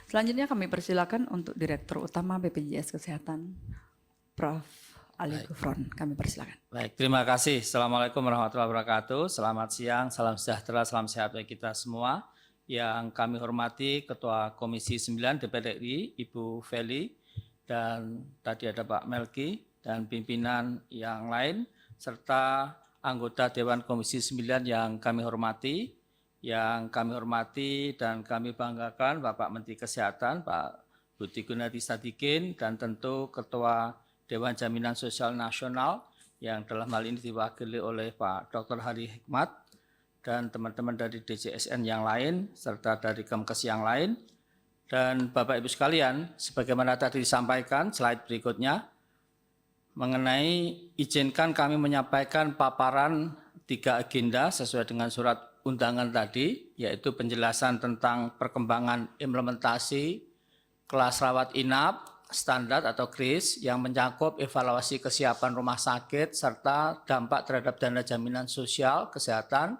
Selanjutnya kami persilakan untuk Direktur Utama BPJS Kesehatan, Prof. Ali Gufron. Kami persilakan. Baik, terima kasih. Assalamualaikum warahmatullahi wabarakatuh. Selamat siang, salam sejahtera, salam sehat bagi kita semua. Yang kami hormati Ketua Komisi 9 DPR RI, Ibu Feli, dan tadi ada Pak Melki, dan pimpinan yang lain, serta anggota Dewan Komisi 9 yang kami hormati. Yang kami hormati dan kami banggakan Bapak Menteri Kesehatan, Pak Budi Gunadi Sadikin, dan tentu Ketua Dewan Jaminan Sosial Nasional yang dalam hal ini diwakili oleh Pak Dr. Hari Hikmat dan teman-teman dari DJSN yang lain serta dari Kemkes yang lain. Dan Bapak Ibu sekalian, sebagaimana tadi disampaikan slide berikutnya mengenai izinkan kami menyampaikan paparan 3 agenda sesuai dengan surat undangan tadi, yaitu penjelasan tentang perkembangan implementasi kelas rawat inap standar atau KRIS yang mencakup evaluasi kesiapan rumah sakit serta dampak terhadap dana jaminan sosial kesehatan,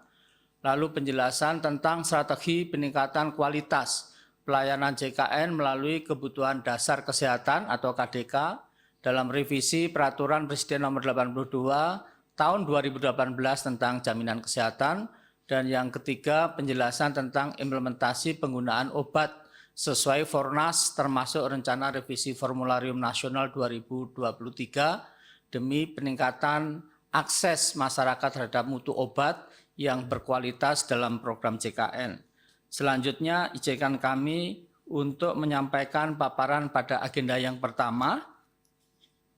lalu penjelasan tentang strategi peningkatan kualitas pelayanan JKN melalui kebutuhan dasar kesehatan atau KDK dalam revisi Peraturan Presiden Nomor 82 Tahun 2018 tentang jaminan kesehatan, dan yang ketiga penjelasan tentang implementasi penggunaan obat sesuai Fornas termasuk rencana revisi Formularium Nasional 2023 demi peningkatan akses masyarakat terhadap mutu obat yang berkualitas dalam program JKN. Selanjutnya izinkan kami untuk menyampaikan paparan pada agenda yang pertama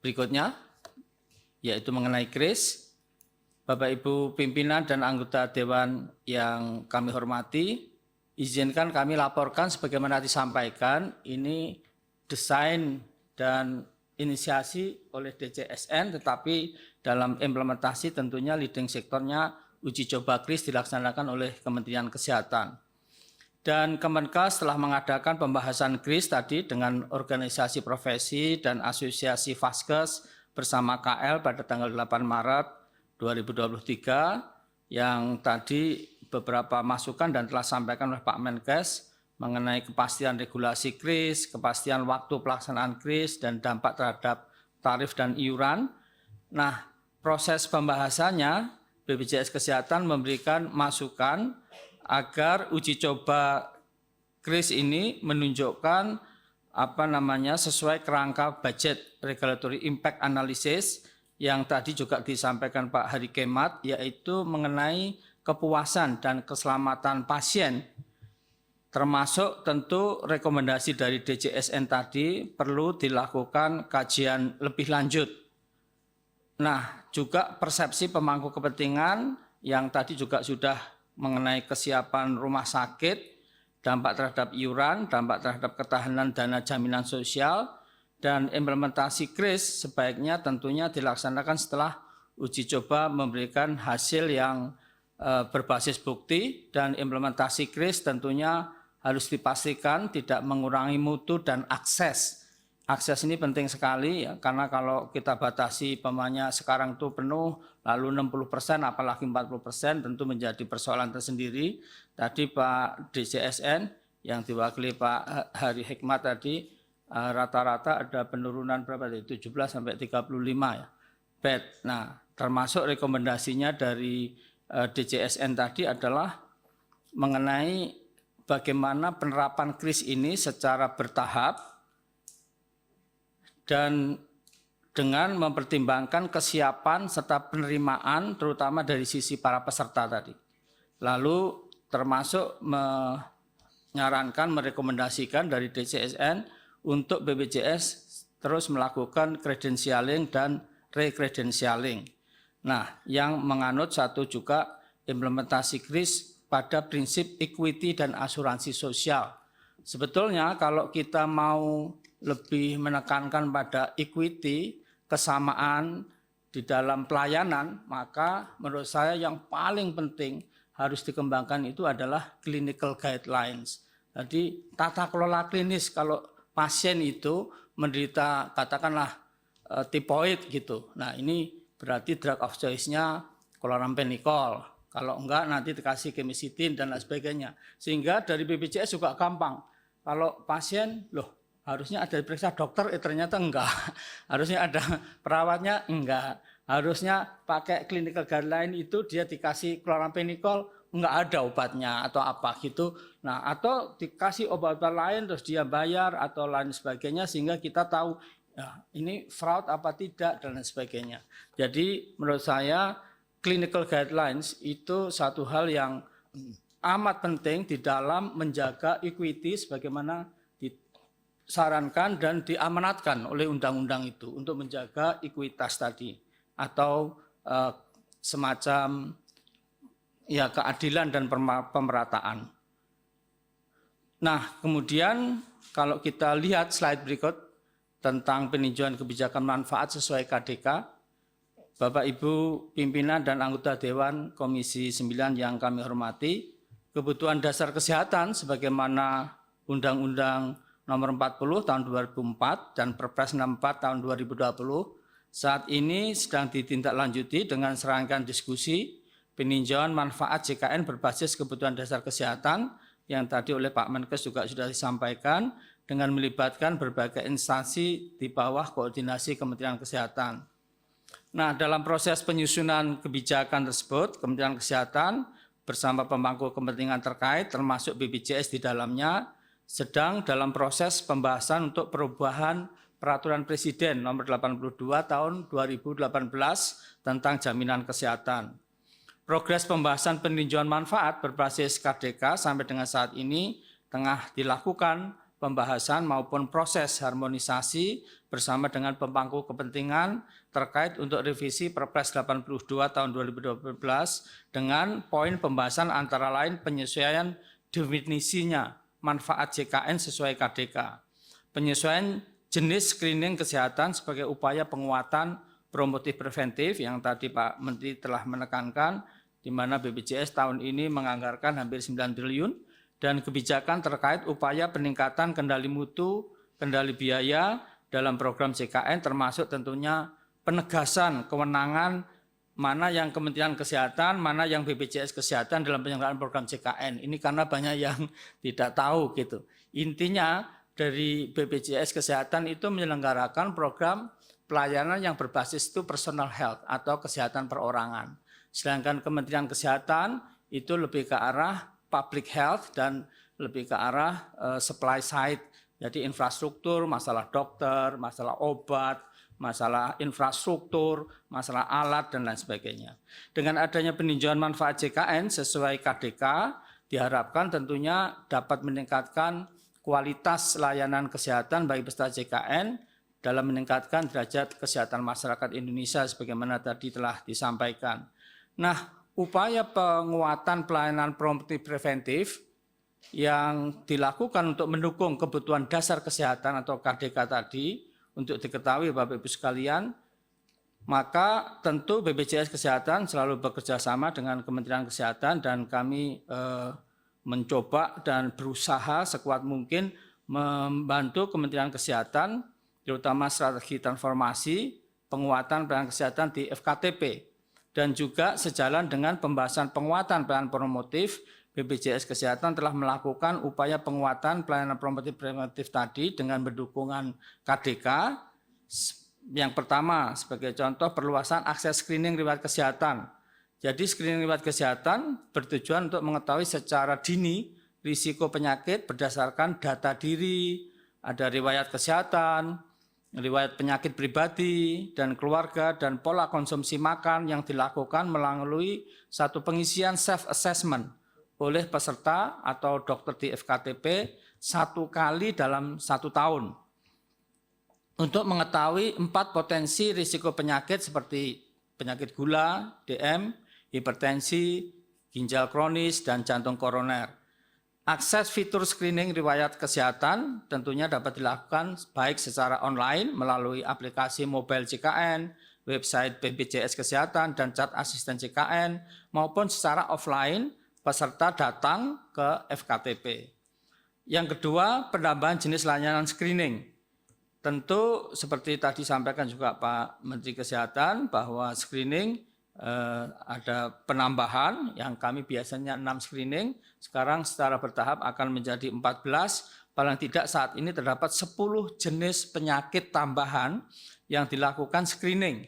berikutnya, yaitu mengenai KRIS. Bapak Ibu pimpinan dan anggota Dewan yang kami hormati, izinkan kami laporkan sebagaimana disampaikan, ini desain dan inisiasi oleh DJSN, tetapi dalam implementasi tentunya leading sektornya uji coba KRIS dilaksanakan oleh Kementerian Kesehatan. Dan Kemenkes telah mengadakan pembahasan KRIS tadi dengan organisasi profesi dan asosiasi Vaskes bersama KL pada tanggal 8 Maret 2023 yang tadi beberapa masukan dan telah disampaikan oleh Pak Menkes mengenai kepastian regulasi KRIS, kepastian waktu pelaksanaan KRIS, dan dampak terhadap tarif dan iuran. Nah, proses pembahasannya BPJS Kesehatan memberikan masukan agar uji coba KRIS ini menunjukkan sesuai kerangka budget regulatory impact analysis yang tadi juga disampaikan Pak Hari Kemat, yaitu mengenai kepuasan dan keselamatan pasien, termasuk tentu rekomendasi dari DJSN tadi perlu dilakukan kajian lebih lanjut. Nah, juga persepsi pemangku kepentingan yang tadi juga sudah mengenai kesiapan rumah sakit, dampak terhadap iuran, dampak terhadap ketahanan dana jaminan sosial, dan implementasi KRIS sebaiknya tentunya dilaksanakan setelah uji coba memberikan hasil yang berbasis bukti, dan implementasi KRIS tentunya harus dipastikan tidak mengurangi mutu dan akses. Akses ini penting sekali ya, karena kalau kita batasi pemanya sekarang itu penuh, lalu 60% apalagi 40% tentu menjadi persoalan tersendiri. Tadi Pak DJSN yang diwakili Pak Hari Hikmat tadi, rata-rata ada penurunan berapa dari 17 sampai 35 ya bed. Nah, termasuk rekomendasinya dari DJSN tadi adalah mengenai bagaimana penerapan KRIS ini secara bertahap dan dengan mempertimbangkan kesiapan serta penerimaan terutama dari sisi para peserta tadi. Lalu termasuk menyarankan, merekomendasikan dari DJSN untuk BPJS terus melakukan credentialing dan re-credentialing. Nah, yang menganut satu juga implementasi KRIS pada prinsip equity dan asuransi sosial. Sebetulnya kalau kita mau lebih menekankan pada equity, kesamaan di dalam pelayanan, maka menurut saya yang paling penting harus dikembangkan itu adalah clinical guidelines. Jadi tata kelola klinis kalau pasien itu menderita katakanlah tipoid gitu. Nah, ini berarti drug of choice-nya chloramphenicol. Kalau enggak nanti dikasih gemcitabine dan lain sebagainya. Sehingga dari BPJS juga gampang. kalau pasien, loh harusnya ada diperiksa dokter, ternyata enggak. Harusnya ada perawatnya, enggak. Harusnya pakai clinical guideline itu dia dikasih chloramphenicol, enggak ada obatnya atau apa gitu. Nah, atau dikasih obat-obat lain terus dia bayar atau lain sebagainya sehingga kita tahu ya, ini fraud apa tidak dan lain sebagainya. Jadi menurut saya clinical guidelines itu satu hal yang amat penting di dalam menjaga equity sebagaimana disarankan dan diamanatkan oleh undang-undang itu untuk menjaga ekuitas tadi atau semacam ya keadilan dan pemerataan. Nah, kemudian kalau kita lihat slide berikut tentang peninjauan kebijakan manfaat sesuai KDK, Bapak Ibu pimpinan dan anggota Dewan Komisi 9 yang kami hormati, kebutuhan dasar kesehatan sebagaimana Undang-Undang Nomor 40 Tahun 2004 dan Perpres 64 Tahun 2020 saat ini sedang ditindaklanjuti dengan serangkaian diskusi peninjauan manfaat JKN berbasis kebutuhan dasar kesehatan yang tadi oleh Pak Menkes juga sudah disampaikan dengan melibatkan berbagai instansi di bawah koordinasi Kementerian Kesehatan. Nah, dalam proses penyusunan kebijakan tersebut, Kementerian Kesehatan bersama pemangku kepentingan terkait termasuk BPJS di dalamnya sedang dalam proses pembahasan untuk perubahan Peraturan Presiden Nomor 82 Tahun 2018 tentang jaminan kesehatan. Progres pembahasan peninjauan manfaat berbasis KDK sampai dengan saat ini tengah dilakukan pembahasan maupun proses harmonisasi bersama dengan pemangku kepentingan terkait untuk revisi Perpres 82 tahun 2012 dengan poin pembahasan antara lain penyesuaian definisinya manfaat JKN sesuai KDK, penyesuaian jenis screening kesehatan sebagai upaya penguatan promotif preventif yang tadi Pak Menteri telah menekankan, di mana BPJS tahun ini menganggarkan hampir 9 triliun, dan kebijakan terkait upaya peningkatan kendali mutu, kendali biaya dalam program JKN termasuk tentunya penegasan kewenangan mana yang Kementerian Kesehatan, mana yang BPJS Kesehatan dalam penyelenggaraan program JKN. Ini karena banyak yang tidak tahu gitu. Intinya dari BPJS Kesehatan itu menyelenggarakan program pelayanan yang berbasis itu personal health atau kesehatan perorangan. Sedangkan Kementerian Kesehatan itu lebih ke arah public health dan lebih ke arah supply side. Jadi infrastruktur, masalah dokter, masalah obat, masalah infrastruktur, masalah alat, dan lain sebagainya. Dengan adanya peninjauan manfaat JKN sesuai KDK, diharapkan tentunya dapat meningkatkan kualitas layanan kesehatan bagi peserta JKN dalam meningkatkan derajat kesehatan masyarakat Indonesia sebagaimana tadi telah disampaikan. Nah, upaya penguatan pelayanan promotif preventif yang dilakukan untuk mendukung kebutuhan dasar kesehatan atau KDK tadi, untuk diketahui Bapak Ibu sekalian, maka tentu BPJS Kesehatan selalu bekerja sama dengan Kementerian Kesehatan dan kami mencoba dan berusaha sekuat mungkin membantu Kementerian Kesehatan, terutama strategi transformasi, penguatan pelayanan kesehatan di FKTP, dan juga sejalan dengan pembahasan penguatan pelayanan promotif, BPJS Kesehatan telah melakukan upaya penguatan pelayanan promotif preventif tadi dengan berdukungan KDK. Yang pertama, sebagai contoh perluasan akses screening riwayat kesehatan. Jadi screening riwayat kesehatan bertujuan untuk mengetahui secara dini risiko penyakit berdasarkan data diri, ada riwayat kesehatan, riwayat penyakit pribadi dan keluarga, dan pola konsumsi makan yang dilakukan melalui satu pengisian self-assessment oleh peserta atau dokter di FKTP 1 kali dalam 1 tahun untuk mengetahui 4 potensi risiko penyakit seperti penyakit gula, DM, hipertensi, ginjal kronis, dan jantung koroner. Akses fitur screening riwayat kesehatan tentunya dapat dilakukan baik secara online melalui aplikasi mobile JKN, website BPJS Kesehatan, dan chat asisten JKN, maupun secara offline peserta datang ke FKTP. Yang kedua, penambahan jenis layanan screening. Tentu seperti tadi sampaikan juga Pak Menteri Kesehatan bahwa screening ada penambahan yang kami biasanya 6 screening, sekarang secara bertahap akan menjadi 14 paling tidak saat ini terdapat 10 jenis penyakit tambahan yang dilakukan screening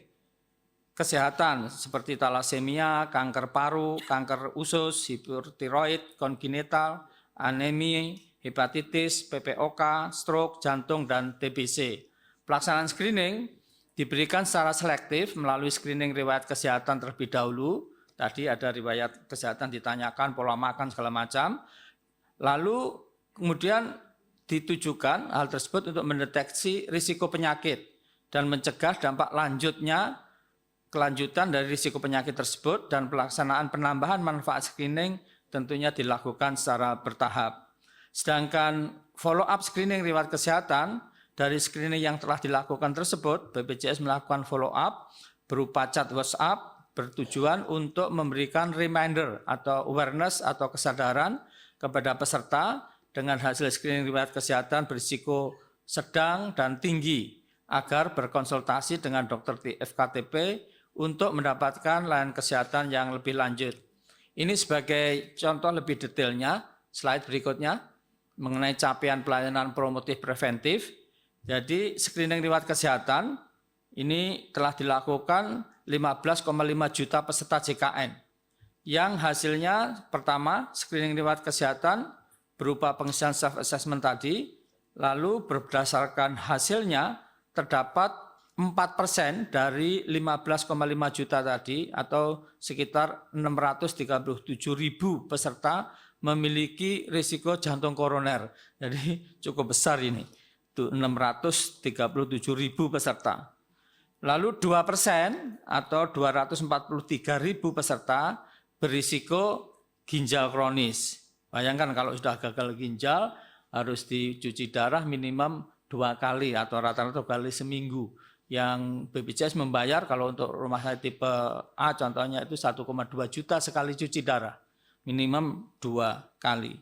kesehatan seperti talasemia, kanker paru, kanker usus, hipertiroid, kongenital, anemia, hepatitis, PPOK, stroke, jantung, dan TBC. Pelaksanaan screening diberikan secara selektif melalui screening riwayat kesehatan terlebih dahulu. Tadi ada riwayat kesehatan ditanyakan, pola makan, segala macam. Lalu kemudian ditujukan hal tersebut untuk mendeteksi risiko penyakit dan mencegah dampak kelanjutan dari risiko penyakit tersebut, dan pelaksanaan penambahan manfaat screening tentunya dilakukan secara bertahap. Sedangkan follow up screening riwayat kesehatan dari screening yang telah dilakukan tersebut, BPJS melakukan follow up berupa chat WhatsApp bertujuan untuk memberikan reminder atau awareness atau kesadaran kepada peserta dengan hasil screening riwayat kesehatan berisiko sedang dan tinggi agar berkonsultasi dengan dokter FKTP untuk mendapatkan layanan kesehatan yang lebih lanjut. Ini sebagai contoh lebih detailnya, slide berikutnya, mengenai capaian pelayanan promotif preventif. Jadi screening riwayat kesehatan ini telah dilakukan 15,5 juta peserta JKN. Yang hasilnya pertama, screening riwayat kesehatan berupa pengisian self-assessment tadi, lalu berdasarkan hasilnya terdapat 4% dari 15,5 juta tadi atau sekitar 637.000 peserta memiliki risiko jantung koroner. Jadi cukup besar ini, itu 637.000 peserta. Lalu 2% atau 243.000 peserta berisiko ginjal kronis. Bayangkan kalau sudah gagal ginjal harus dicuci darah minimum 2 kali atau rata-rata 2 kali seminggu. Yang BPJS membayar kalau untuk rumah sakit tipe A contohnya itu 1,2 juta sekali cuci darah. Minimum 2 kali.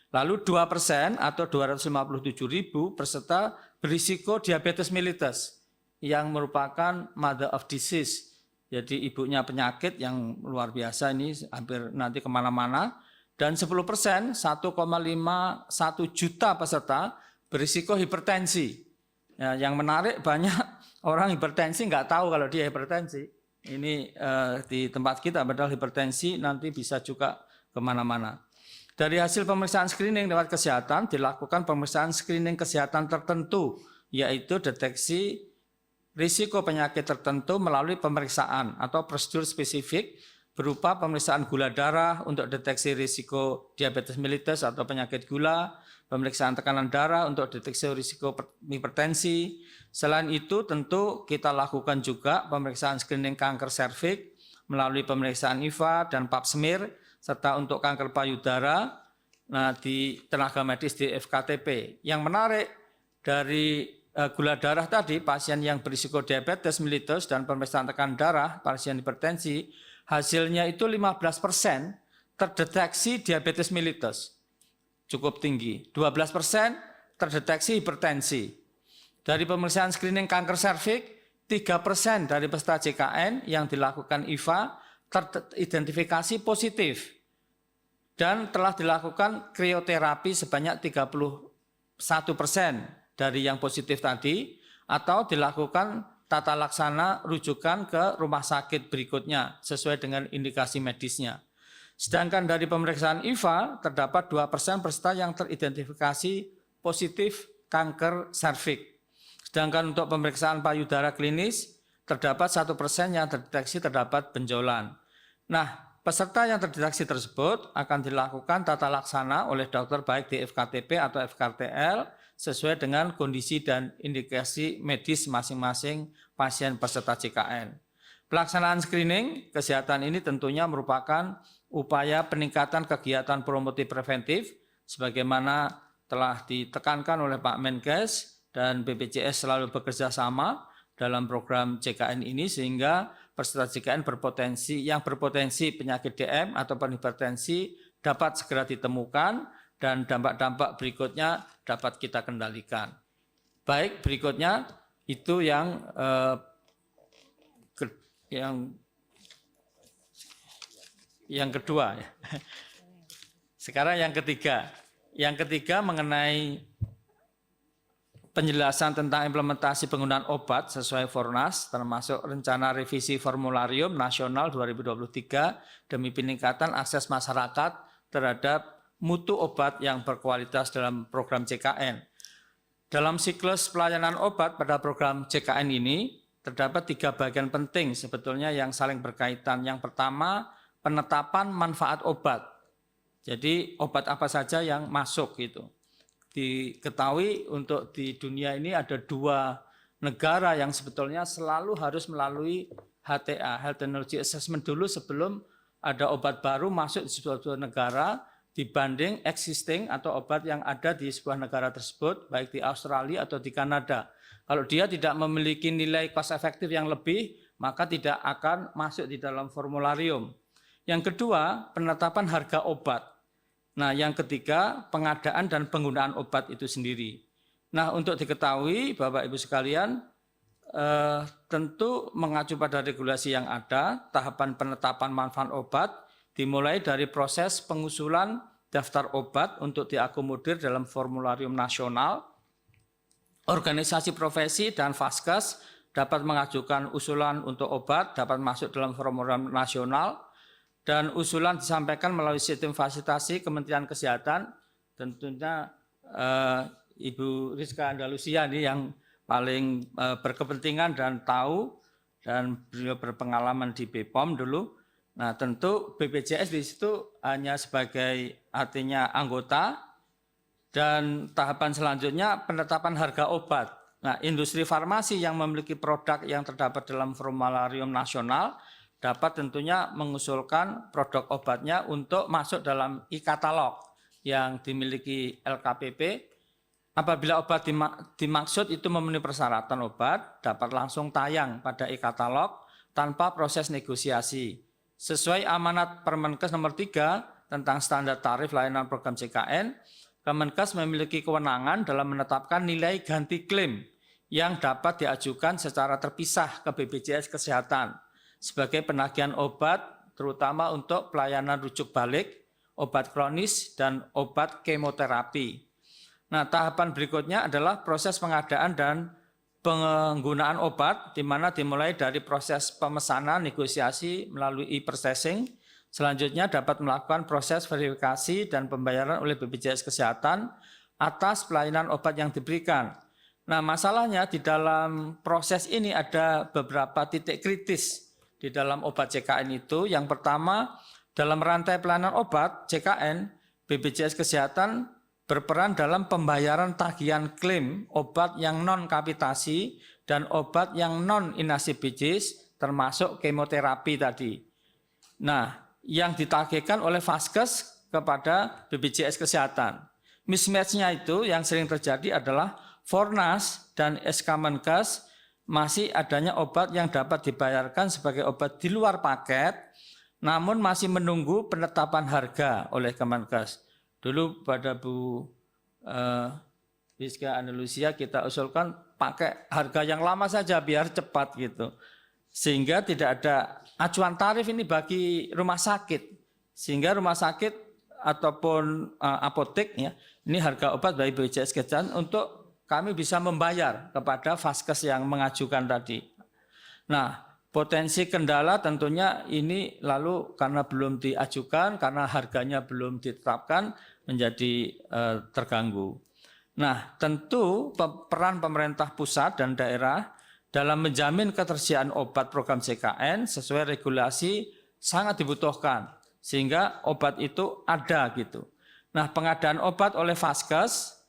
Lalu 2% atau 257.000 peserta berisiko diabetes mellitus yang merupakan mother of disease. Jadi ibunya penyakit yang luar biasa, ini hampir nanti kemana-mana. Dan 10%, 1,51 juta peserta berisiko hipertensi. Ya, yang menarik banyak orang hipertensi nggak tahu kalau dia hipertensi. Ini di tempat kita, padahal hipertensi nanti bisa juga kemana-mana. Dari hasil pemeriksaan screening lewat kesehatan, dilakukan pemeriksaan screening kesehatan tertentu, yaitu deteksi risiko penyakit tertentu melalui pemeriksaan atau prosedur spesifik berupa pemeriksaan gula darah untuk deteksi risiko diabetes mellitus atau penyakit gula, pemeriksaan tekanan darah untuk deteksi risiko hipertensi. Selain itu tentu kita lakukan juga pemeriksaan screening kanker serviks melalui pemeriksaan IVA dan pap smear, serta untuk kanker payudara di tenaga medis di FKTP. Yang menarik dari gula darah tadi, pasien yang berisiko diabetes mellitus dan pemeriksaan tekanan darah, pasien hipertensi, hasilnya itu 15% terdeteksi diabetes mellitus, cukup tinggi. 12% terdeteksi hipertensi. Dari pemeriksaan screening kanker serviks, 3% dari peserta JKN yang dilakukan IVA teridentifikasi positif. Dan telah dilakukan krioterapi sebanyak 31% dari yang positif tadi, atau dilakukan tata laksana rujukan ke rumah sakit berikutnya sesuai dengan indikasi medisnya. Sedangkan dari pemeriksaan IVA terdapat 2% peserta yang teridentifikasi positif kanker serviks. Sedangkan untuk pemeriksaan payudara klinis terdapat 1% yang terdeteksi terdapat benjolan. Nah, peserta yang terdeteksi tersebut akan dilakukan tata laksana oleh dokter baik di FKTP atau FKTL sesuai dengan kondisi dan indikasi medis masing-masing pasien peserta JKN. Pelaksanaan screening kesehatan ini tentunya merupakan upaya peningkatan kegiatan promotif preventif sebagaimana telah ditekankan oleh Pak Menkes, dan BPJS selalu bekerja sama dalam program JKN ini sehingga peserta JKN yang berpotensi penyakit DM atau hipertensi dapat segera ditemukan dan dampak-dampak berikutnya dapat kita kendalikan. Baik, berikutnya itu yang kedua. Sekarang yang ketiga. Yang ketiga mengenai penjelasan tentang implementasi penggunaan obat sesuai Fornas, termasuk rencana revisi formularium nasional 2023 demi peningkatan akses masyarakat terhadap mutu obat yang berkualitas dalam program JKN. Dalam siklus pelayanan obat pada program JKN ini, terdapat 3 bagian penting sebetulnya yang saling berkaitan. Yang pertama, penetapan manfaat obat. Jadi obat apa saja yang masuk gitu. Diketahui untuk di dunia ini ada 2 negara yang sebetulnya selalu harus melalui HTA, Health Technology Assessment dulu sebelum ada obat baru masuk di sebuah negara dibanding existing atau obat yang ada di sebuah negara tersebut, baik di Australia atau di Kanada. Kalau dia tidak memiliki nilai cost efektif yang lebih, maka tidak akan masuk di dalam formularium. Yang kedua, penetapan harga obat. Nah, yang ketiga, pengadaan dan penggunaan obat itu sendiri. Nah, untuk diketahui, Bapak Ibu sekalian, tentu mengacu pada regulasi yang ada, tahapan penetapan manfaat obat dimulai dari proses pengusulan daftar obat untuk diakomodir dalam formularium nasional. Organisasi profesi dan Vaskes dapat mengajukan usulan untuk obat, dapat masuk dalam formularium nasional, dan usulan disampaikan melalui sistem fasilitasi Kementerian Kesehatan, tentunya Ibu Rizka Andalusia ini yang paling berkepentingan dan tahu, dan beliau berpengalaman di BPOM dulu. Nah, tentu BPJS di situ hanya sebagai artinya anggota, dan tahapan selanjutnya penetapan harga obat. Nah, industri farmasi yang memiliki produk yang terdapat dalam formularium nasional dapat tentunya mengusulkan produk obatnya untuk masuk dalam e-katalog yang dimiliki LKPP. Apabila obat dimaksud itu memenuhi persyaratan obat, dapat langsung tayang pada e-katalog tanpa proses negosiasi. Sesuai amanat Permenkes nomor 3 tentang standar tarif layanan program JKN, Kemenkes memiliki kewenangan dalam menetapkan nilai ganti klaim yang dapat diajukan secara terpisah ke BPJS Kesehatan sebagai penagihan obat, terutama untuk pelayanan rujuk balik, obat kronis, dan obat kemoterapi. Nah, tahapan berikutnya adalah proses pengadaan dan penggunaan obat, di mana dimulai dari proses pemesanan, negosiasi melalui e-processing. Selanjutnya dapat melakukan proses verifikasi dan pembayaran oleh BPJS Kesehatan atas pelayanan obat yang diberikan. Nah, masalahnya di dalam proses ini ada beberapa titik kritis di dalam obat JKN itu. Yang pertama, dalam rantai pelayanan obat JKN, BPJS Kesehatan berperan dalam pembayaran tagihan klaim obat yang non-kapitasi dan obat yang non-inasibijis, termasuk kemoterapi tadi. Nah, yang ditagihkan oleh Vaskes kepada BPJS Kesehatan. Mismatch-nya itu yang sering terjadi adalah Fornas dan SK Menkes masih adanya obat yang dapat dibayarkan sebagai obat di luar paket, namun masih menunggu penetapan harga oleh Kemenkes. Dulu pada Bu Rizka Andalusia kita usulkan pakai harga yang lama saja biar cepat gitu. Sehingga tidak ada acuan tarif ini bagi rumah sakit. Sehingga rumah sakit ataupun apotek ya, ini harga obat bagi BPJS Kesehatan untuk kami bisa membayar kepada Vaskes yang mengajukan tadi. Nah, potensi kendala tentunya ini lalu karena belum diajukan, karena harganya belum ditetapkan menjadi terganggu. Nah, tentu peran pemerintah pusat dan daerah dalam menjamin ketersediaan obat program JKN sesuai regulasi sangat dibutuhkan, sehingga obat itu ada gitu. Nah, pengadaan obat oleh Vaskes,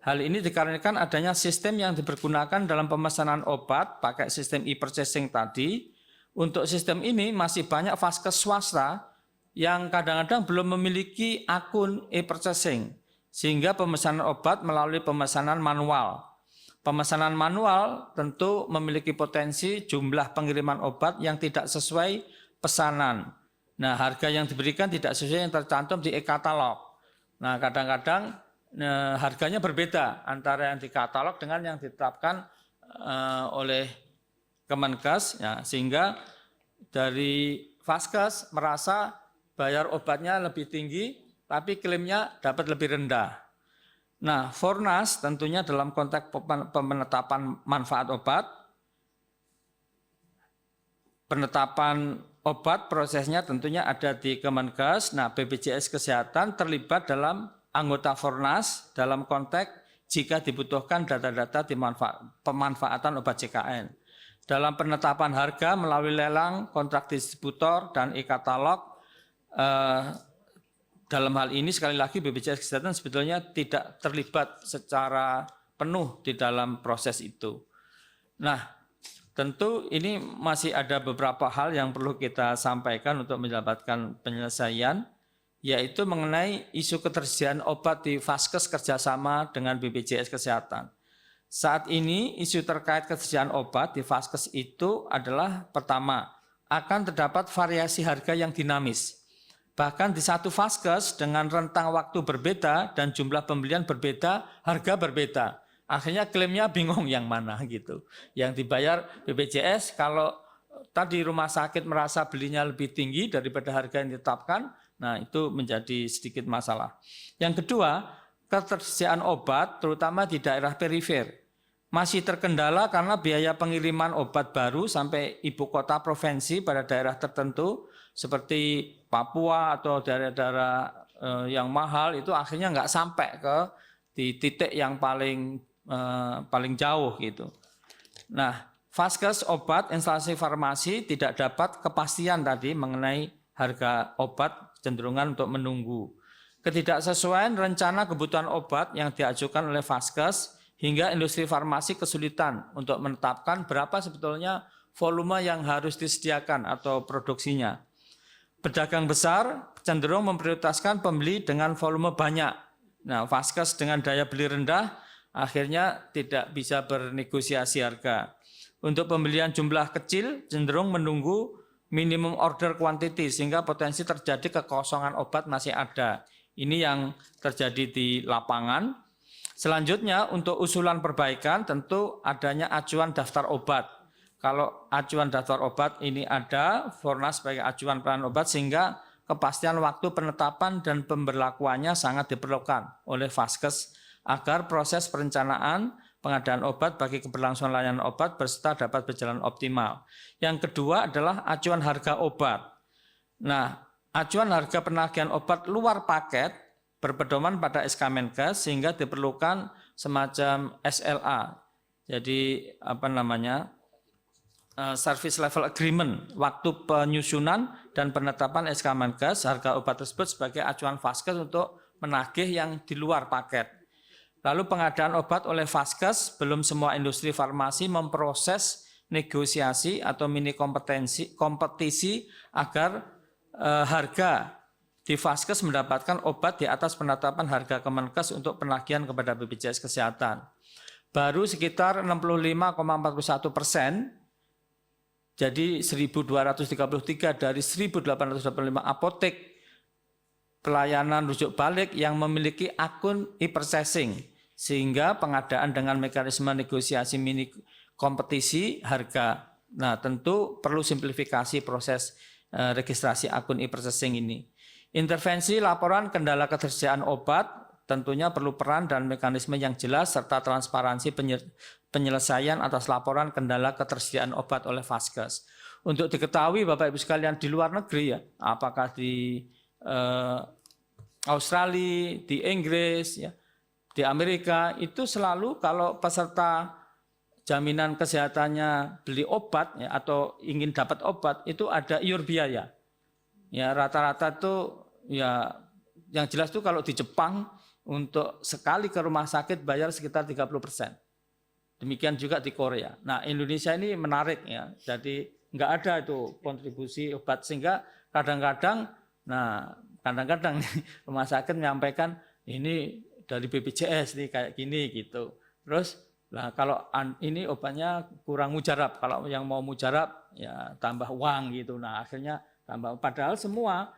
hal ini dikarenakan adanya sistem yang dipergunakan dalam pemesanan obat pakai sistem e-purchasing tadi. Untuk sistem ini masih banyak Vaskes swasta yang kadang-kadang belum memiliki akun e-purchasing, sehingga pemesanan obat melalui pemesanan manual. Pemesanan manual tentu memiliki potensi jumlah pengiriman obat yang tidak sesuai pesanan. Nah, harga yang diberikan tidak sesuai yang tercantum di e-katalog. Nah, kadang-kadang harganya berbeda antara yang di katalog dengan yang ditetapkan oleh Kemenkes, ya, sehingga dari Vaskes merasa bayar obatnya lebih tinggi, tapi klaimnya dapat lebih rendah. Nah, Fornas tentunya dalam konteks penetapan manfaat obat, penetapan obat prosesnya tentunya ada di Kemenkes. Nah, BPJS Kesehatan terlibat dalam anggota Fornas dalam konteks jika dibutuhkan data-data di pemanfaatan obat JKN. Dalam penetapan harga melalui lelang, kontrak distributor, dan e-katalog, dalam hal ini sekali lagi BPJS Kesehatan sebetulnya tidak terlibat secara penuh di dalam proses itu. Nah, tentu ini masih ada beberapa hal yang perlu kita sampaikan untuk mendapatkan penyelesaian, yaitu mengenai isu ketersediaan obat di Vaskes kerjasama dengan BPJS Kesehatan. Saat ini isu terkait ketersediaan obat di Vaskes itu adalah pertama, akan terdapat variasi harga yang dinamis. Bahkan di satu Vaskes dengan rentang waktu berbeda dan jumlah pembelian berbeda, harga berbeda. Akhirnya klaimnya bingung yang mana gitu. Yang dibayar BPJS kalau tadi rumah sakit merasa belinya lebih tinggi daripada harga yang ditetapkan, nah itu menjadi sedikit masalah. Yang kedua, ketersediaan obat terutama di daerah perifer masih terkendala karena biaya pengiriman obat baru sampai ibu kota provinsi pada daerah tertentu seperti Papua atau daerah-daerah yang mahal itu akhirnya nggak sampai ke di titik yang paling jauh gitu. Nah, Vaskes obat instalasi farmasi tidak dapat kepastian tadi mengenai harga obat, cenderungan untuk menunggu. Ketidaksesuaian rencana kebutuhan obat yang diajukan oleh Vaskes hingga industri farmasi kesulitan untuk menetapkan berapa sebetulnya volume yang harus disediakan atau produksinya. Pedagang besar cenderung memprioritaskan pembeli dengan volume banyak. Nah, Vaskes dengan daya beli rendah akhirnya tidak bisa bernegosiasi harga. Untuk pembelian jumlah kecil cenderung menunggu minimum order quantity sehingga potensi terjadi kekosongan obat masih ada. Ini yang terjadi di lapangan. Selanjutnya untuk usulan perbaikan tentu adanya acuan daftar obat. Kalau acuan daftar obat ini ada, Fornas sebagai acuan pelayanan obat sehingga kepastian waktu penetapan dan pemberlakuannya sangat diperlukan oleh Vaskes agar proses perencanaan pengadaan obat bagi keberlangsungan layanan obat berserta dapat berjalan optimal. Yang kedua adalah acuan harga obat. Nah, acuan harga penagihan obat luar paket berpedoman pada SK Menkes sehingga diperlukan semacam SLA. Jadi Service Level Agreement, waktu penyusunan dan penetapan SK Menkes harga obat tersebut sebagai acuan Vaskes untuk menagih yang di luar paket. Lalu pengadaan obat oleh Vaskes, belum semua industri farmasi memproses negosiasi atau mini kompetisi agar harga di Vaskes mendapatkan obat di atas penetapan harga Kemenkes untuk penagihan kepada BPJS Kesehatan. Baru sekitar 65,41%. Jadi 1.233 dari 1.825 apotek pelayanan rujuk balik yang memiliki akun e-processing sehingga pengadaan dengan mekanisme negosiasi mini kompetisi harga. Nah, tentu perlu simplifikasi proses registrasi akun e-processing ini. Intervensi laporan kendala ketersediaan obat tentunya perlu peran dan mekanisme yang jelas serta transparansi penyelesaian atas laporan kendala ketersediaan obat oleh Vaskes. Untuk diketahui Bapak Ibu sekalian di luar negeri ya, apakah di Australia, di Inggris, ya, di Amerika itu selalu kalau peserta jaminan kesehatannya beli obat ya, atau ingin dapat obat itu ada iur biaya. Ya rata-rata itu ya yang jelas itu kalau di Jepang untuk sekali ke rumah sakit bayar sekitar 30%. Demikian juga di Korea. Nah, Indonesia ini menarik ya. Jadi nggak ada itu kontribusi obat sehingga kadang-kadang rumah sakit menyampaikan ini dari BPJS nih kayak gini gitu. Terus lah kalau ini obatnya kurang mujarab. Kalau yang mau mujarab ya tambah uang gitu. Nah, akhirnya tambah padahal semua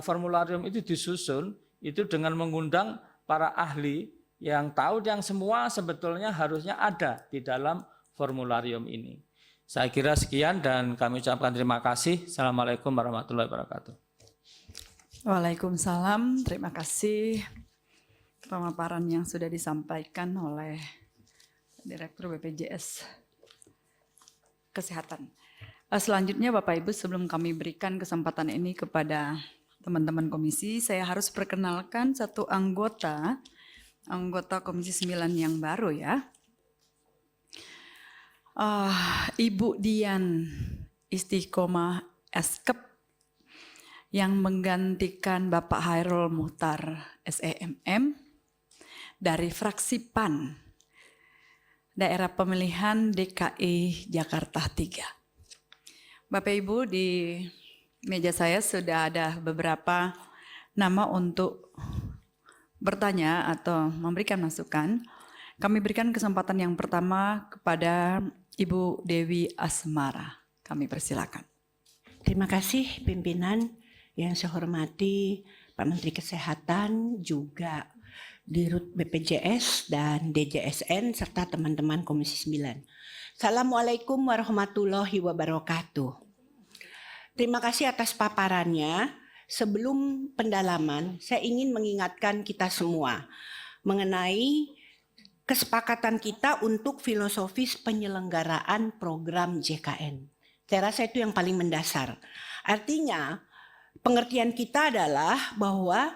formularium itu disusun itu dengan mengundang para ahli yang tahu yang semua sebetulnya harusnya ada di dalam formularium ini. Saya kira sekian dan kami ucapkan terima kasih. Assalamualaikum warahmatullahi wabarakatuh. Waalaikumsalam, terima kasih pemaparan yang sudah disampaikan oleh Direktur BPJS Kesehatan. Selanjutnya Bapak Ibu, sebelum kami berikan kesempatan ini kepada teman-teman komisi, saya harus perkenalkan satu anggota Komisi 9 yang baru ya. Ibu Dian Istiqomah Eskep yang menggantikan Bapak Hairul Muhtar SEMM dari fraksi PAN, Daerah Pemilihan DKI Jakarta 3. Bapak Ibu, di meja saya sudah ada beberapa nama untuk bertanya atau memberikan masukan. Kami berikan kesempatan yang pertama kepada Ibu Dewi Asmara. Kami persilakan. Terima kasih pimpinan. Yang saya hormati Pak Menteri Kesehatan, juga Dirut BPJS dan DJSN, serta teman-teman Komisi 9. Assalamualaikum warahmatullahi wabarakatuh. Terima kasih atas paparannya. Sebelum pendalaman, saya ingin mengingatkan kita semua mengenai kesepakatan kita untuk filosofis penyelenggaraan program JKN. Saya rasa itu yang paling mendasar. Artinya, pengertian kita adalah bahwa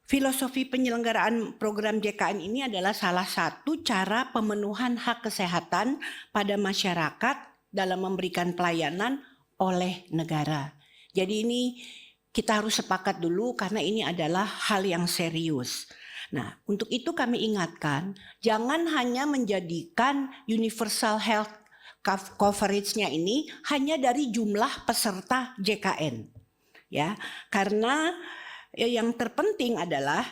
filosofi penyelenggaraan program JKN ini adalah salah satu cara pemenuhan hak kesehatan pada masyarakat dalam memberikan pelayanan oleh negara. Jadi ini kita harus sepakat dulu karena ini adalah hal yang serius. Nah, untuk itu kami ingatkan, jangan hanya menjadikan universal health coverage-nya ini hanya dari jumlah peserta JKN. Ya, karena yang terpenting adalah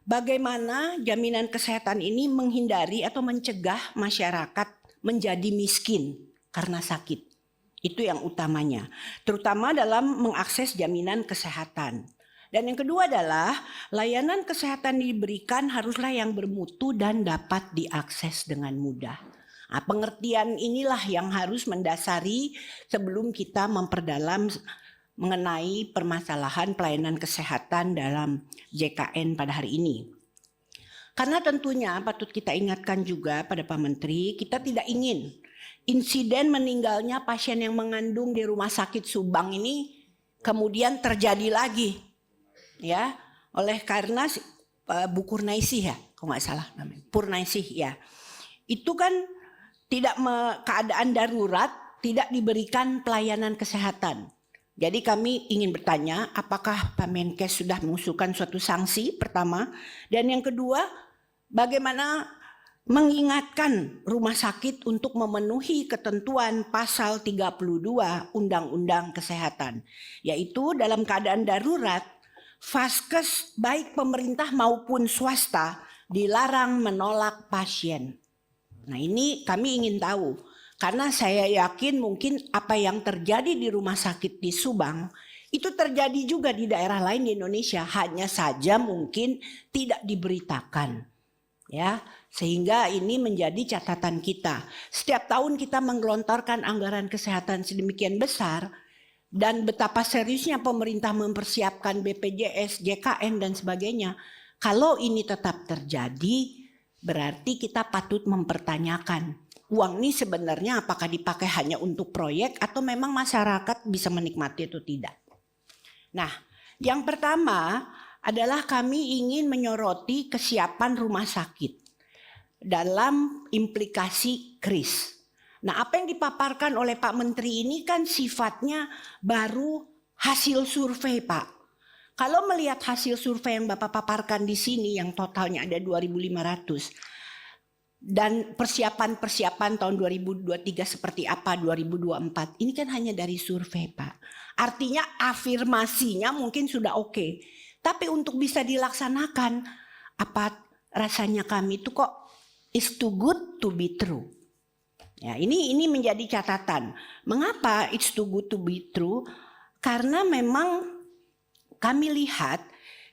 bagaimana jaminan kesehatan ini menghindari atau mencegah masyarakat menjadi miskin karena sakit. Itu yang utamanya, terutama dalam mengakses jaminan kesehatan. Dan yang kedua adalah layanan kesehatan diberikan haruslah yang bermutu dan dapat diakses dengan mudah. Nah, pengertian inilah yang harus mendasari sebelum kita memperdalam mengenai permasalahan pelayanan kesehatan dalam JKN pada hari ini. Karena tentunya patut kita ingatkan juga pada Pak Menteri, kita tidak ingin insiden meninggalnya pasien yang mengandung di Rumah Sakit Subang ini kemudian terjadi lagi. Ya, oleh karena Bu Kurnaisih ya, kalau nggak salah namanya, Purnaisih ya. Itu kan tidak keadaan darurat, tidak diberikan pelayanan kesehatan. Jadi kami ingin bertanya, apakah Pak Menkes sudah mengusulkan suatu sanksi pertama? Dan yang kedua, bagaimana mengingatkan rumah sakit untuk memenuhi ketentuan pasal 32 Undang-Undang Kesehatan. Yaitu dalam keadaan darurat, Vaskes baik pemerintah maupun swasta dilarang menolak pasien. Nah ini kami ingin tahu. Karena saya yakin mungkin apa yang terjadi di rumah sakit di Subang itu terjadi juga di daerah lain di Indonesia, hanya saja mungkin tidak diberitakan. Ya, sehingga ini menjadi catatan kita. Setiap tahun kita menggelontorkan anggaran kesehatan sedemikian besar dan betapa seriusnya pemerintah mempersiapkan BPJS, JKN dan sebagainya. Kalau ini tetap terjadi, berarti kita patut mempertanyakan uang ini sebenarnya apakah dipakai hanya untuk proyek atau memang masyarakat bisa menikmati atau tidak. Nah, yang pertama adalah kami ingin menyoroti kesiapan rumah sakit dalam implikasi kris. Nah, apa yang dipaparkan oleh Pak Menteri ini kan sifatnya baru hasil survei, Pak. Kalau melihat hasil survei yang Bapak paparkan di sini yang totalnya ada 2.500 dan persiapan-persiapan tahun 2023 seperti apa 2024 ini kan hanya dari survei, Pak. Artinya afirmasinya mungkin sudah oke. Tapi untuk bisa dilaksanakan apa rasanya kami itu kok is too good to be true. Ya, ini menjadi catatan. Mengapa it's too good to be true? Karena memang kami lihat